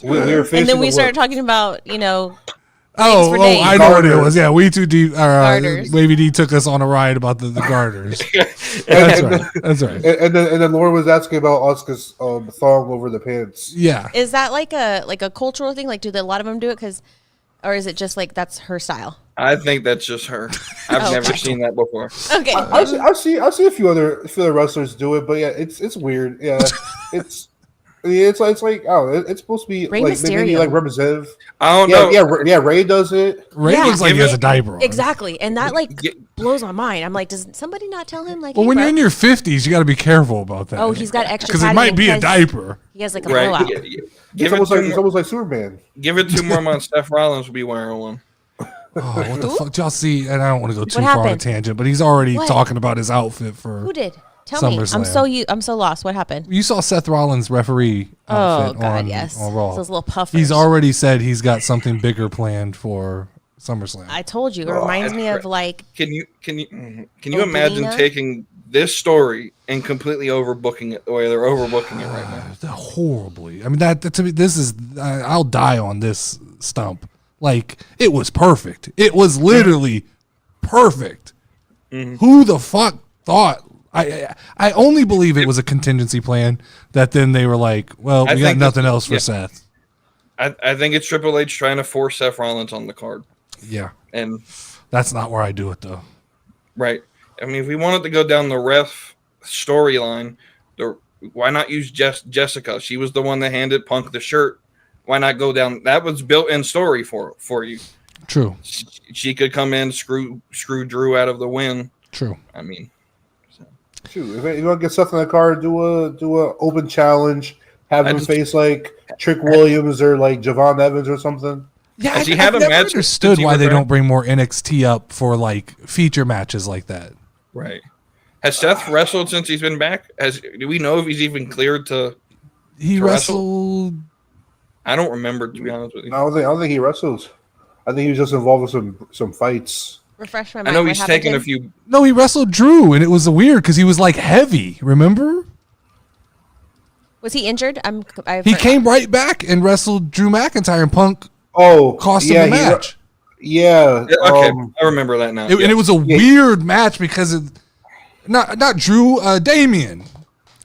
We were And facing then we the started look. talking about, Oh, for days. I know what it was. Yeah, WeTooDeep. Garters. WavyD took us on a ride about the garters. That's right. And then Lauren was asking about Asuka's thong over the pants. Yeah. is that like a cultural thing? Like, do a lot of them do it? Or is it just like that's her style? I think that's just her. I've never seen that before. Okay. I see a few other wrestlers do it, but yeah, it's weird. Yeah, it's It's like it's supposed to be Rey like maybe Mysterio. like representative. I don't know. Yeah, Ray does it. Ray Yeah. looks like he has a diaper on. Exactly, and that like Get- blows my mind. I'm like, does somebody not tell him like? Well, hey, when bro. you're in your 50s, you got to be careful about that. Oh, he's got extra because it padding might be a because diaper. He has like a Right. blowout. Give It's it almost like Superman. give it 2 more months. Steph Rollins will be wearing one. Oh, what the fuck? Did y'all see? And I don't want to go too What far on a happened? tangent, but he's already What? talking about his outfit for. Who did? Tell me. SummerSlam. I'm so lost. What happened? You saw Seth Rollins' referee Oh outfit God, on, yes. on Raw. Those little puffers. He's already said he's got something bigger planned for SummerSlam. I told you. It reminds me of like. Can you Oh, imagine Belina? taking this story and completely overbooking it the way they're overbooking it right now? Horribly. I mean, that to me, this is. I'll die on this stump. Like, it was perfect. It was literally perfect. Who the fuck thought? I only believe it was a contingency plan that then they were like, well, I we got think nothing it's- else for yeah. Seth. I think it's Triple H trying to force Seth Rollins on the card, Yeah. and That's not where I do it, though. right. I mean, if we wanted to go down the ref storyline, why not use Jessica? She was the one that handed Punk the shirt. Why not go down? That was built-in story for you. True. She could come in, screw Drew out of the win. True. I mean, Shoot, if you want to get Seth in the car, do a open challenge. Have him face like Trick Williams or like Javon Evans or something. Yeah, Has he I've had a never match understood since he why they retired? don't bring more NXT up for like feature matches like that. right. Has Seth wrestled since he's been back? Do we know if he's even cleared to? He To wrestle? wrestled. I don't remember, to be honest with you. I don't think he wrestles. I think he was just involved with some fights. Refresh my I mind. know What he's happened taken to a him? few. No, he wrestled Drew, and it was weird because he was like heavy. Remember? Was he injured? He came right back and wrestled Drew McIntyre, and Punk Oh, cost him yeah, the match. Yeah. Yeah, okay, I remember that now. And it was a weird match because of not Drew, Damien.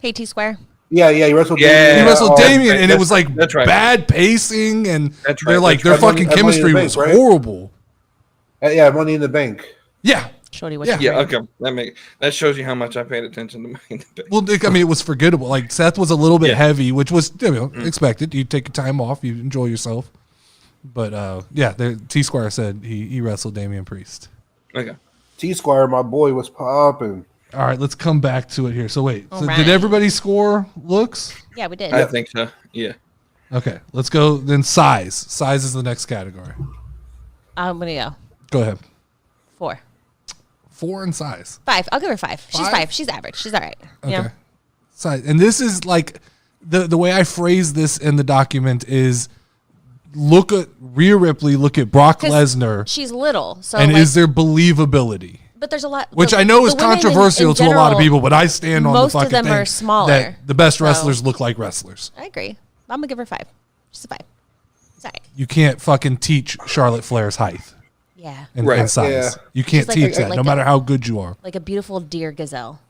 Hey, T Square. Yeah, he wrestled. Yeah. He wrestled Oh, Damien, and it was like that's right. bad pacing, and That's they're right, like that's their right. fucking Money in the chemistry Bank, was right? horrible. Yeah, Money in the Bank. Yeah. Shorty, what Yeah. you Yeah, doing? okay. That shows you how much I paid attention to my. Well, I mean, it was forgettable. Like Seth was a little bit Yeah. heavy, which was expected. You take time off, you enjoy yourself. But yeah, T Squire said he wrestled Damian Priest. Okay. T Squire, my boy, was popping. All right, let's come back to it here. So wait, All so right. did everybody score looks? Yeah, we did. I think so. Yeah. Okay, let's go then. Size. Size is the next category. I'm gonna go Go ahead. 4, 4 in size. 5. I'll give her 5. She's 5? 5. She's average. She's all right. Okay. You know? Size, and this is like the way I phrase this in the document is look at Rhea Ripley, look at Brock 'Cause Lesnar, She's little, so and like, is there believability? but there's a lot. Which the- I know the is women in controversial to a lot of general, people, but I stand on most the of fucking them thing are smaller, that the best so- wrestlers look like wrestlers. I agree. I'm gonna give her 5. She's a 5. It's all right. You can't fucking teach Charlotte Flair's height Yeah, and, Right. and size. Yeah. You can't She's like teach a- that, like no a- matter how good you are. like a beautiful deer gazelle.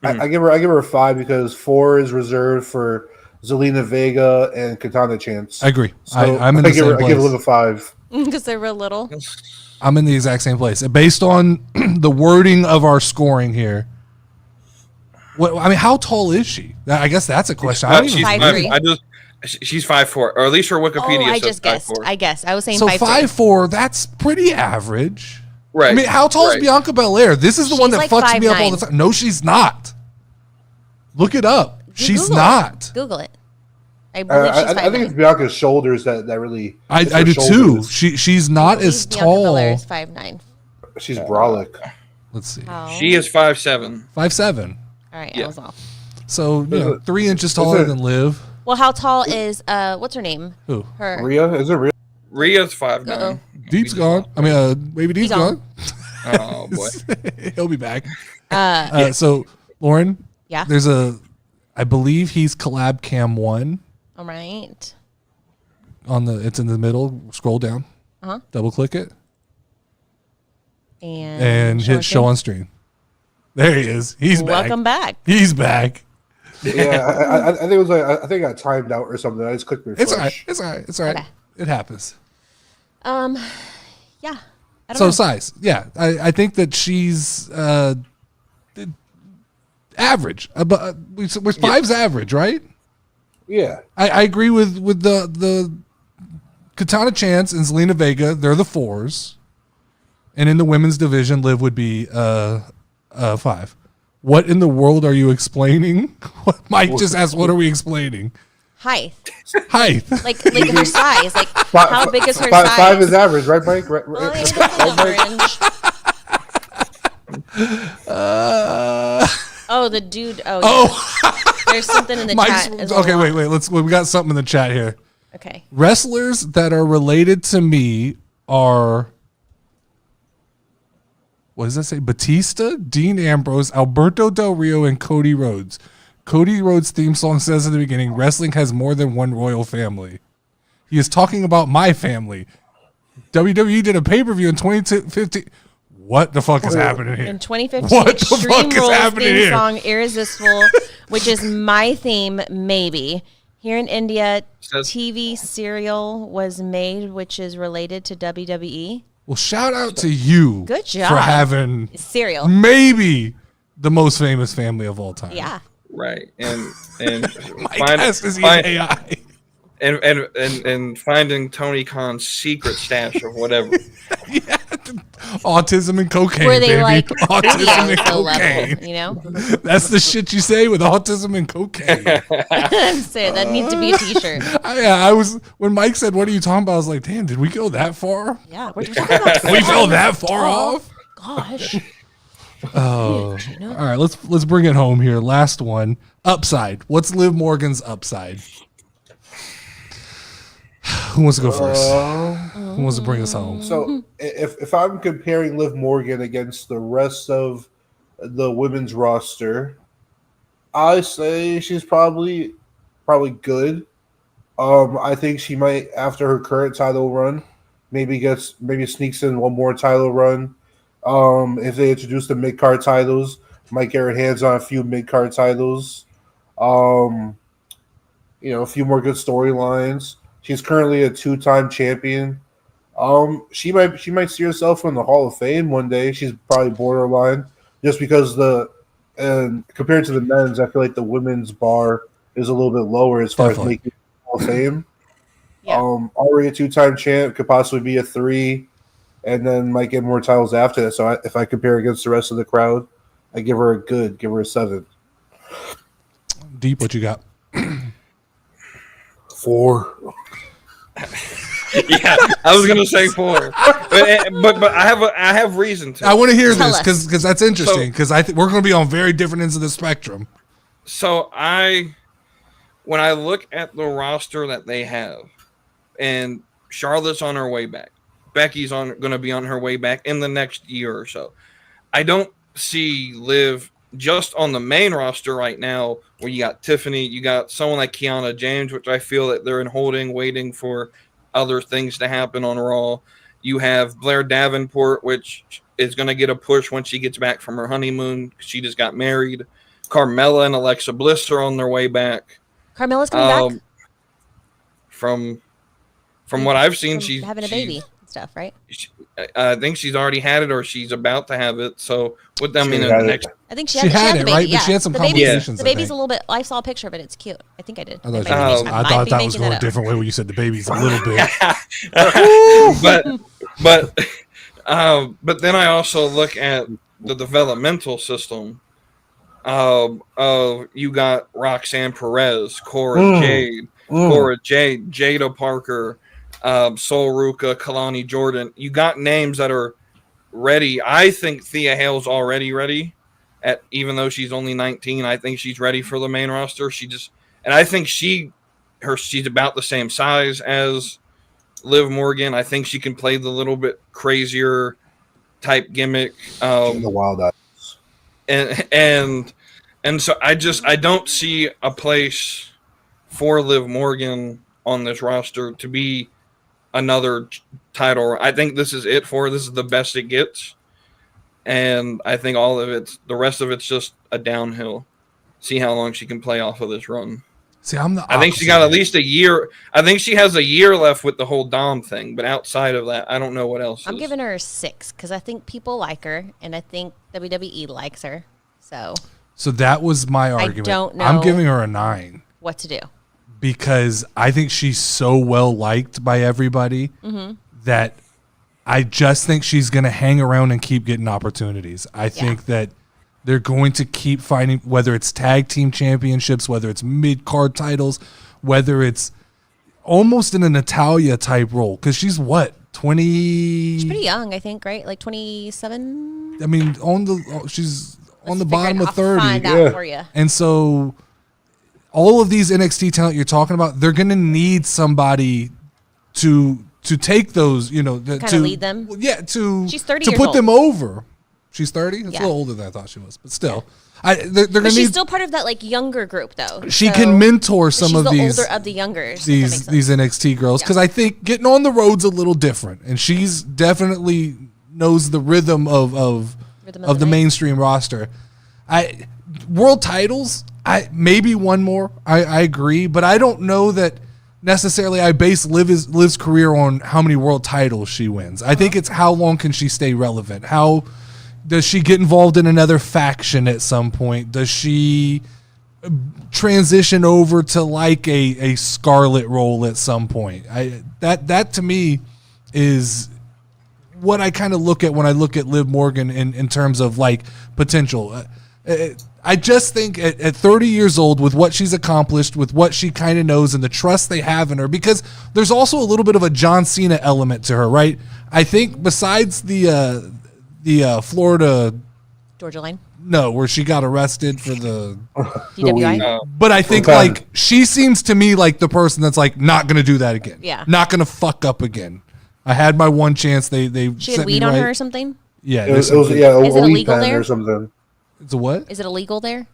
I give her a 5 because 4 is reserved for Zelina Vega and Katana Chance. I agree. So I'm in the same I give place. Liv a 5. Because they're real little. I'm in the exact same place. Based on the wording of our scoring here, I mean, how tall is she? I guess that's a question. I don't even She's 5'3". she's 5'4", or at least her Wikipedia Oh, I says just guessed. 5'4". I guess. I was saying so 5'3". 5'4", that's pretty average. Right. I mean, how tall is right. Bianca Belair? This is the one that She's like fucks me up all the 5'9". time. No, she's not. Look it up. You She's Google not. It. Google it. I believe she's 5'9". I think it's Bianca's shoulders that really. I it's her do too. shoulders. She's not as tall. Is 5'9". She's brolic. Let's see, She is 5'7". 5'7". All right, Yeah. I was off. So Is it- 3 inches taller it- than Liv. Well, how tall is what's her name? Who? Her. Rhea, is it Rhea? Rhea's 5'9". Uh-oh. Deep's gone. I mean, WavyD's He's gone. Oh boy. He'll be back. Yeah. So Lauren, Yeah. there's I believe he's collab cam 1 All right. it's in the middle. Scroll down. Uh-huh. Double click it And and hit show on stream. There he is. He's back. Welcome back. He's back. Yeah, I think it was like I think I got timed out or something. I just clicked refresh. It's all right. It's all right. It's all right. Okay. It happens. Yeah. I don't So know. size, yeah, I think that she's average. But five's average, right? Yeah. I agree with the Katana Chance and Zelina Vega. They're the 4s. And in the women's division, Liv would be 5. What in the world are you explaining? Mike just asked, what are we explaining? Height. Height. Like her size. Like, how big is her size? 5 is average, right, Mike? Right, Well, it doesn't oh, the dude. Oh, yeah. There's something in the chat. Okay, wait. We got something in the chat here. Okay. Wrestlers that are related to me are, what does that say? Batista, Dean Ambrose, Alberto Del Rio, and Cody Rhodes. Cody Rhodes' theme song says in the beginning, wrestling has more than one royal family. He is talking about my family. WWE did a pay-per-view in 2015. What the fuck is happening here? In 2015, what the Extreme fuck is Rules happening theme here? song Irresistible, which is my theme, maybe. Here in India, TV serial was made, which is related to WWE. Well, shout out to you. Good job. For having Cereal. maybe the most famous family of all time. Yeah. Right. And AI. And finding Tony Khan's secret stash of whatever. Yeah. Autism and cocaine, Where they baby. like Autism and the cocaine. level, you know? That's the shit you say with autism and cocaine. Say that needs to be a t-shirt. I was when Mike said, "What are you talking about?" I was like, "Damn, did we go that far? Yeah, we're talking about We fell that far off." Gosh. Oh, all right. Let's bring it home here. Last one. Upside. What's Liv Morgan's upside? Who wants to go first? Who wants to bring us home? So if I'm comparing Liv Morgan against the rest of the women's roster, I say she's probably good. I think she might, after her current title run, maybe sneaks in one more title run. If they introduce the mid card titles, might get her hands on a few mid card titles. A few more good storylines. She's currently a 2-time champion. She might see herself in the Hall of Fame one day. She's probably borderline, just because compared to the men's, I feel like the women's bar is a little bit lower as far as making Hall of Fame. Yeah. Already a 2-time champ, could possibly be a 3, and then might get more titles after that. So if I compare against the rest of the crowd, I give her a 7. Deep, what you got? 4. Yeah, I was gonna say 4, but I have reason to. I want to hear Tell this us. because that's interesting, because we're going to be on very different ends of the spectrum. So when I look at the roster that they have, and Charlotte's on her way back, Becky's going to be on her way back in the next year or so. I don't see Liv just on the main roster right now, where you got Tiffany, you got someone like Kiana James, which I feel that they're in holding, waiting for other things to happen on Raw. You have Blair Davenport, which is going to get a push when she gets back from her honeymoon. She just got married. Carmella and Alexa Bliss are on their way back. Carmella's coming back? From what I've seen, she's having a baby and stuff, right? I think she's already had it, or she's about to have it. So what I mean, I think she She had had the it, baby. right? Yeah. But she had some the baby's, complications. the baby's a little bit. I saw a picture of it. It's cute. I think I did. I thought that was going a different way when you said the baby's a little bit. but then I also look at the developmental system. You got Roxanne Perez, Cora Jade, Jada Parker, Sol Ruka, Kalani Jordan. You got names that are ready. I think Thea Hale's already ready. Even though she's only 19, I think she's ready for the main roster. And I think she's about the same size as Liv Morgan. I think she can play the little bit crazier type gimmick. The Wild Eyes. And so I don't see a place for Liv Morgan on this roster to be another title. I think this is it for her. This is the best it gets. And I think the rest of it's just a downhill. See how long she can play off of this run. See, I think she got at least a year. I think she has a year left with the whole Dom thing. But outside of that, I don't know what else. I'm giving her a 6 because I think people like her, and I think WWE likes her. So that was my argument. don't know I'm giving her a 9. what to do. because I think she's so well liked by everybody that I just think she's going to hang around and keep getting opportunities. I think that they're going to keep finding, whether it's tag team championships, whether it's mid-card titles, whether it's almost in a Natalia type role, because she's what, 20? She's pretty young, I think, right? Like 27. I mean, she's on the bottom of 30. Find out for you. And so all of these NXT talent you're talking about, they're going to need somebody to take those, you know, to lead them. Yeah, she's 30 to years put old. them over. She's 30. That's Yeah. a little older than I thought she was, but still, they're going to But need. she's still part of that like younger group, though. She So can mentor some she's of the these older of the youngers. these NXT girls, because I think getting on the road's a little different, and she's definitely knows the rhythm of the night. mainstream roster. World titles, maybe one more. I agree, but I don't know that necessarily I base Liv's career on how many world titles she wins. I think it's how long can she stay relevant. How does she get involved in another faction at some point? Does she transition over to like a Scarlet role at some point? That to me is what I kind of look at when I look at Liv Morgan in terms of like potential. I just think at 30 years old, with what she's accomplished, with what she kind of knows and the trust they have in her, because there's also a little bit of a John Cena element to her, right? I think besides the Florida Georgia line. No, where she got arrested for the DWI. But I think like she seems to me like the person that's like not gonna do that again. Yeah. Not gonna fuck up again. I had my one chance. They She had set me weed on right. her or something. Yeah. It was Is it a weed illegal pen there? or something. It's a what? Is it illegal there?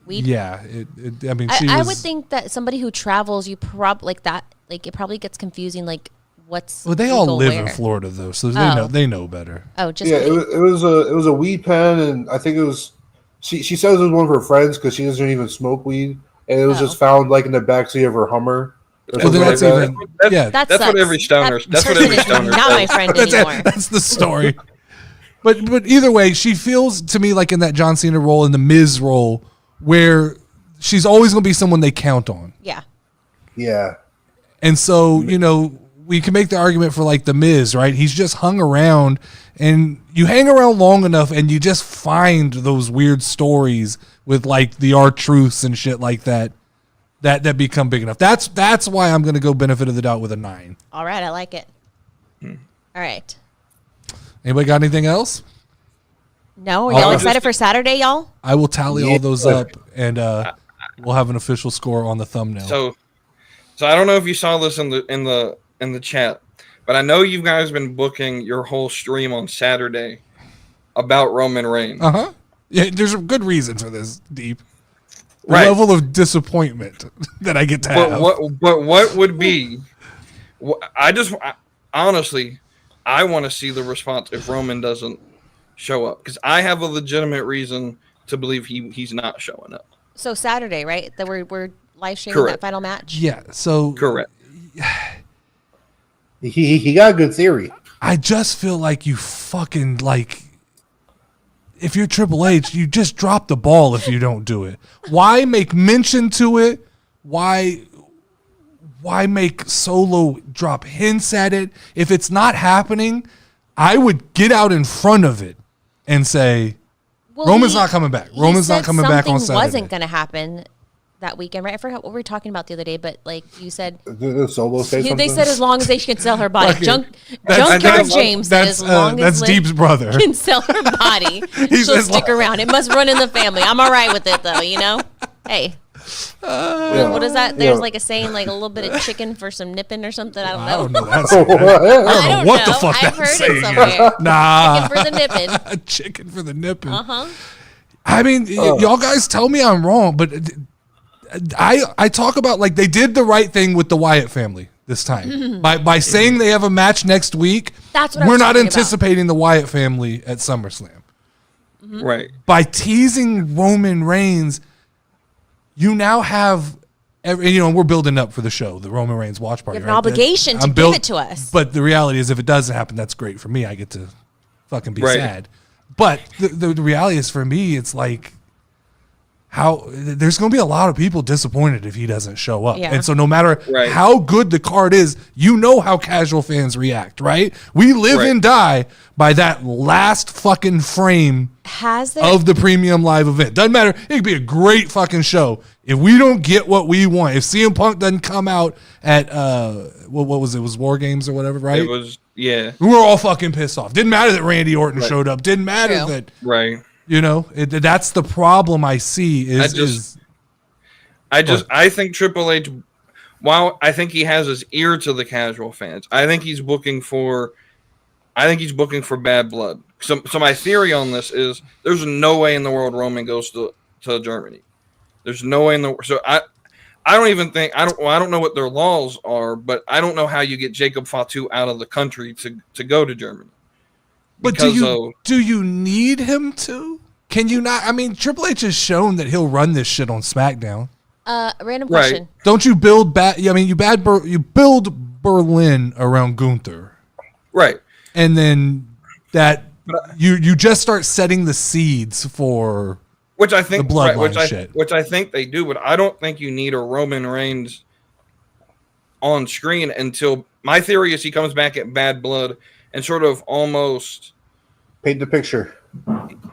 Weed. Yeah. I mean, she I was, would think that somebody who travels, you like that. Like it probably gets confusing. Like what's Well, they all legal live where. in Florida though, so Oh. they know better. Oh, just Yeah, weed. it was a weed pen, and I think it was. She says it was one of her friends because she doesn't even smoke weed, and it was just found like in the backseat of her Hummer. Or Well, then something that's like that. even yeah. That That's what sucks. every stoner. That That's what person every is stoner. not my does. friend That's anymore. it. That's the story. But either way, she feels to me like in that John Cena role, in the Miz role, where she's always going to be someone they count on. Yeah. Yeah, And so, you know, we can make the argument for like the Miz, right? He's just hung around, and you hang around long enough and you just find those weird stories with like the R-Truths and shit like that become big enough. That's why I'm going to go benefit of the doubt with a 9. All right, I like it. All right. Anybody got anything else? No, are I'll y'all just- excited for Saturday, y'all? I will tally all Yeah. those up, and we'll have an official score on the thumbnail. So I don't know if you saw this in the chat, but I know you guys been booking your whole stream on Saturday about Roman Reigns. Yeah, there's a good reason for this, Deep. The Right. level of disappointment that I get to have. But what would be? Honestly, I want to see the response if Roman doesn't show up, because I have a legitimate reason to believe he's not showing up. So Saturday, right? That we're live streaming Correct. that final match. Yeah, so Correct. he got a good theory. I just feel like you fucking like. If you're Triple H, you just drop the ball if you don't do it. Why make mention to it? Why make Solo drop hints at it? If it's not happening, I would get out in front of it and say, Well, Roman's not coming back. he Roman's not said coming back on something Saturday. wasn't going to happen that weekend, right? I forgot what we were talking about the other day, but like you said, Did Solo say something? they said as long as they can sell her body. That's- Junkyard James said as long as Liv Deep's brother. can sell her body, she'll says stick around. It must run in the family. I'm all right with it though, you know? Hey. Yeah. What is that? There's Yeah. like a saying, like a little bit of chicken for some nipping or something. I don't I know. don't know. That's, What? I I don't know what the fuck I've that's heard saying. it somewhere. Nah. Chicken for the nipping. A chicken for the nipping. Uh-huh. I mean, y'all guys tell me I'm wrong, but I talk about like they did the right thing with the Wyatt family this time by saying they have a match next week. That's what I we're was not talking about. anticipating the Wyatt family at SummerSlam. Right. By teasing Roman Reigns, you now have. We're building up for the show, the Roman Reigns watch party. You have an right? obligation to give it to us. But the reality is, if it doesn't happen, that's great for me. I get to fucking be Right. sad. But the reality is, for me, it's like, how there's going to be a lot of people disappointed if he doesn't show up. Yeah. And so no matter Right. how good the card is, you know how casual fans react, right? We live Right. and die by that last fucking frame Has there of the premium live event. Doesn't matter. It could be a great fucking show. If we don't get what we want, if CM Punk doesn't come out at what was it? It was War Games or whatever, right? It was, yeah, We were all fucking pissed off. Didn't matter that Randy Orton Right. showed up. Didn't matter True. that, right. you know, that's the problem I see is I think Triple H, while I think he has his ear to the casual fans, I think he's booking for bad blood. So my theory on this is there's no way in the world Roman goes to Germany. There's no way in the so I don't even think I don't know what their laws are, but I don't know how you get Jacob Fatu out of the country to go to Germany. But do you need him to? Can you not? I mean, Triple H has shown that he'll run this shit on SmackDown. random Right. question. Don't you build you build Berlin around Gunther, Right. and then that you just start setting the seeds for Which I think, the bloodline which I think they do, but I don't think you need a Roman Reigns on screen until my theory is he comes back at Bad Blood and sort of almost Paint the picture.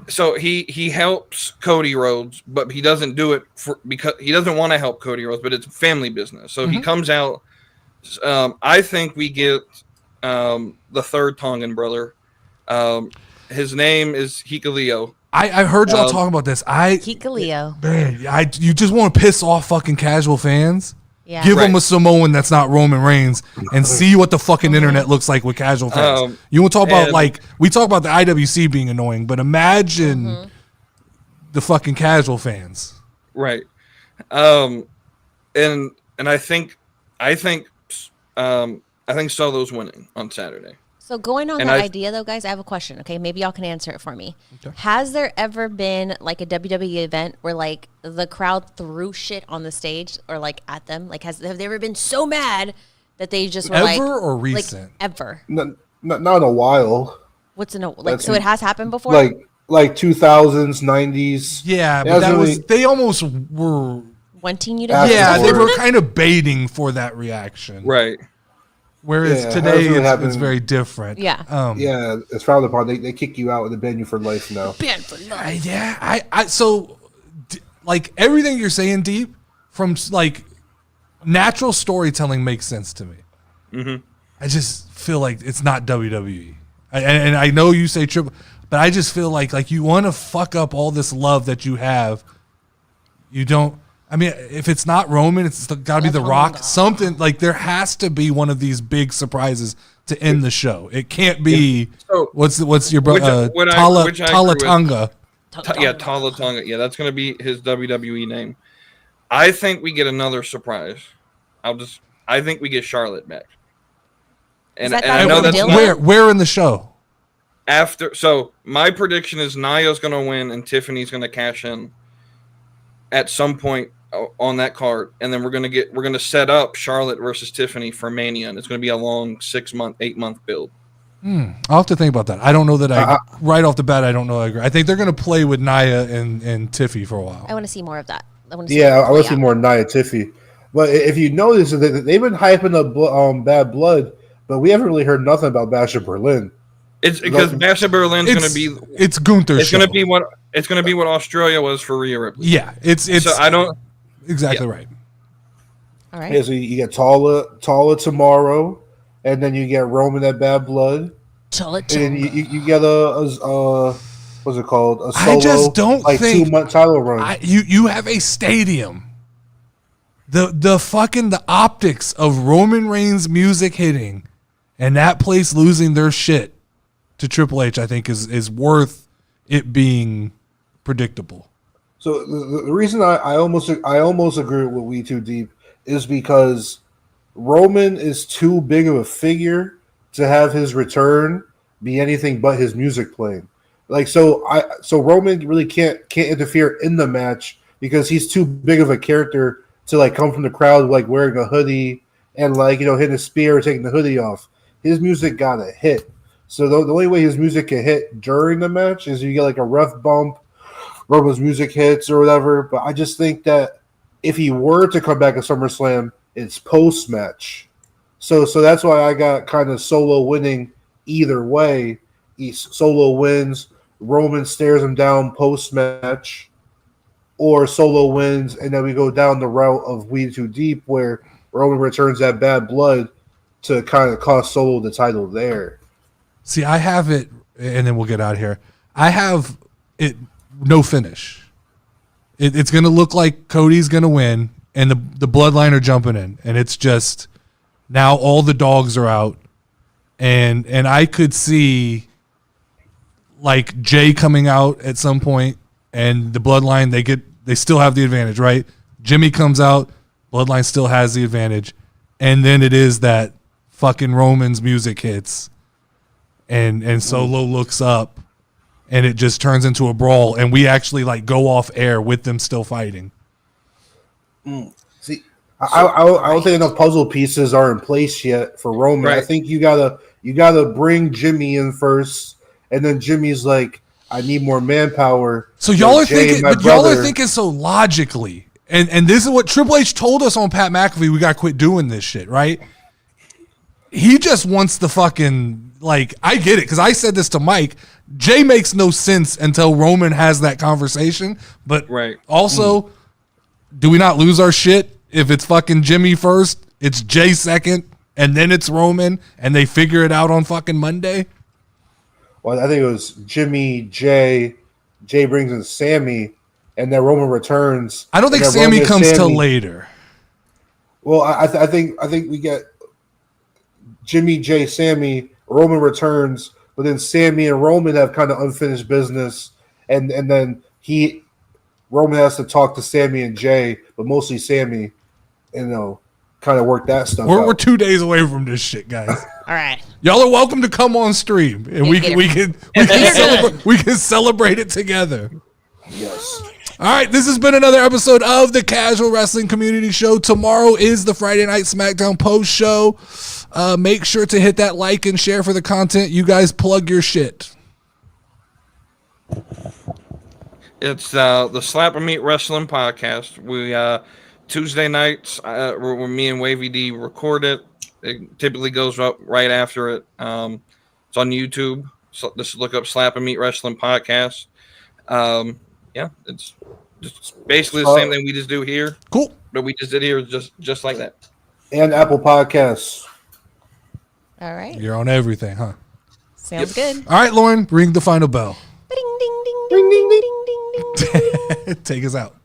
so he helps Cody Rhodes, but he doesn't do it because he doesn't want to help Cody Rhodes, but it's family business. So he comes out. I think we get the third Tongan brother. His name is Hikuleo. I heard y'all talking about this. Hikuleo. Man, you just want to piss off fucking casual fans. Yeah. Give Right. them a Samoan that's not Roman Reigns and see what the fucking internet looks like with casual fans. You want to talk about we talk about the IWC being annoying, but imagine the fucking casual fans. Right. And I think Solo's winning on Saturday. So going on And that I- idea, though, guys, I have a question. Okay, maybe y'all can answer it for me. Has there ever been like a WWE event where like the crowd threw shit on the stage or like at them? Like, have they ever been so mad that they just were like, Ever or like, recent? ever? Not in a while. What's in a like? That's So it has happened before. Like 2000s, 90s. Yeah, It but that hasn't was really- they almost were. Wanting you to. Yeah, do Yeah, they something? were kind of baiting for that reaction. Right. Whereas Yeah, today hasn't it's happened. very different. Yeah. Yeah, it's frowned upon. They kick you out and they ban you for life now. Banned for life. Like everything you're saying, Deep, from like natural storytelling makes sense to me. Mm-hmm. I just feel like it's not WWE, and I know you say triple, but I just feel like you want to fuck up all this love that you have. You don't. I mean, if it's not Roman, it's got to be The Rock. Something like there has to be one of these big surprises to end the show. It can't be. So- what's your brother? Which I Tala agree with. Tonga. Tala Tonga. Yeah, that's going to be his WWE name. I think we get another surprise. I think we get Charlotte back. And that I guy know with that's Dylan? not Where in the show? after. So my prediction is Nia's going to win and Tiffany's going to cash in at some point on that card, and then we're going to set up Charlotte versus Tiffany for Mania, and it's going to be a long 6-month, 8-month build. I'll have to think about that. I don't know that right off the bat. I don't know. I agree. I think they're going to play with Nia and Tiffy for a while. I want to see more of that. I want to see. Yeah, it I want to play see out. more Nia Tiffy. But if you notice, they've been hyping up Bad Blood, but we haven't really heard nothing about Bash of Berlin. It's because Bash of Berlin's going to be. It's Gunther's It's going show. to be what Australia was for Rhea Ripley. Yeah, it's So I don't. exactly right. All right. Yeah, so you get Tala tomorrow, and then you get Roman at Bad Blood, and then you get what's it called? A solo, I just don't think 2-month title run. you have a stadium. The optics of Roman Reigns music hitting and that place losing their shit to Triple H, I think is worth it being predictable. So the reason I almost agree with WeTooDeep is because Roman is too big of a figure to have his return be anything but his music playing. Like so Roman really can't interfere in the match because he's too big of a character to like come from the crowd like wearing a hoodie and like hitting a spear or taking the hoodie off. His music gotta hit. So the only way his music can hit during the match is you get like a ref bump Roman's music hits or whatever. But I just think that if he were to come back at SummerSlam, it's post match. So that's why I got kind of Solo winning either way. Solo wins, Roman stares him down post match, or Solo wins, and then we go down the route of WeTooDeep where Roman returns that bad blood to kind of cost Solo the title there. See, I have it, and then we'll get out of here. I have it no finish. It's going to look like Cody's going to win, and the Bloodline are jumping in, and it's just now all the dogs are out, and I could see like Jay coming out at some point, and the Bloodline they still have the advantage, right? Jimmy comes out, Bloodline still has the advantage, and then it is that fucking Roman's music hits, and Solo looks up, and it just turns into a brawl, and we actually like go off air with them still fighting. See, I don't think enough puzzle pieces are in place yet for Roman. Right. I think you gotta bring Jimmy in first, and then Jimmy's like, I need more manpower. So y'all are thinking so logically, and this is what Triple H told us on Pat McAfee. We got to quit doing this shit, right? He just wants the fucking, like, I get it, because I said this to Mike. Jay makes no sense until Roman has that conversation, but also, do we not lose our shit if it's fucking Jimmy first, it's Jay second, and then it's Roman, and they figure it out on fucking Monday? Well, I think it was Jimmy, Jay brings in Sammy, and then Roman returns. I don't think Sammy comes till later. Well, I think we get Jimmy, Jay, Sammy, Roman returns, but then Sammy and Roman have kind of unfinished business, and then Roman has to talk to Sammy and Jay, but mostly Sammy, kind of work that stuff out. We're 2 days away from this shit, guys. All right. Y'all are welcome to come on stream, and we can celebrate it together. Yes. All right, this has been another episode of the Casual Wrestling Community Show. Tomorrow is the Friday Night SmackDown post show. Make sure to hit that like and share for the content. You guys plug your shit. It's the Slap and Meat Wrestling podcast. We Tuesday nights, where me and WavyD record it. It typically goes up right after it. It's on YouTube. So just look up Slap and Meat Wrestling podcast. It's just basically the same thing we just do here. Cool. But we just did here just like that. And Apple Podcasts. All right. You're on everything, huh? Sounds good. All right, Lauren, ring the final bell. Ding, ding, ding, ding, ding, ding, ding, ding. Take us out.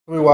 Wow.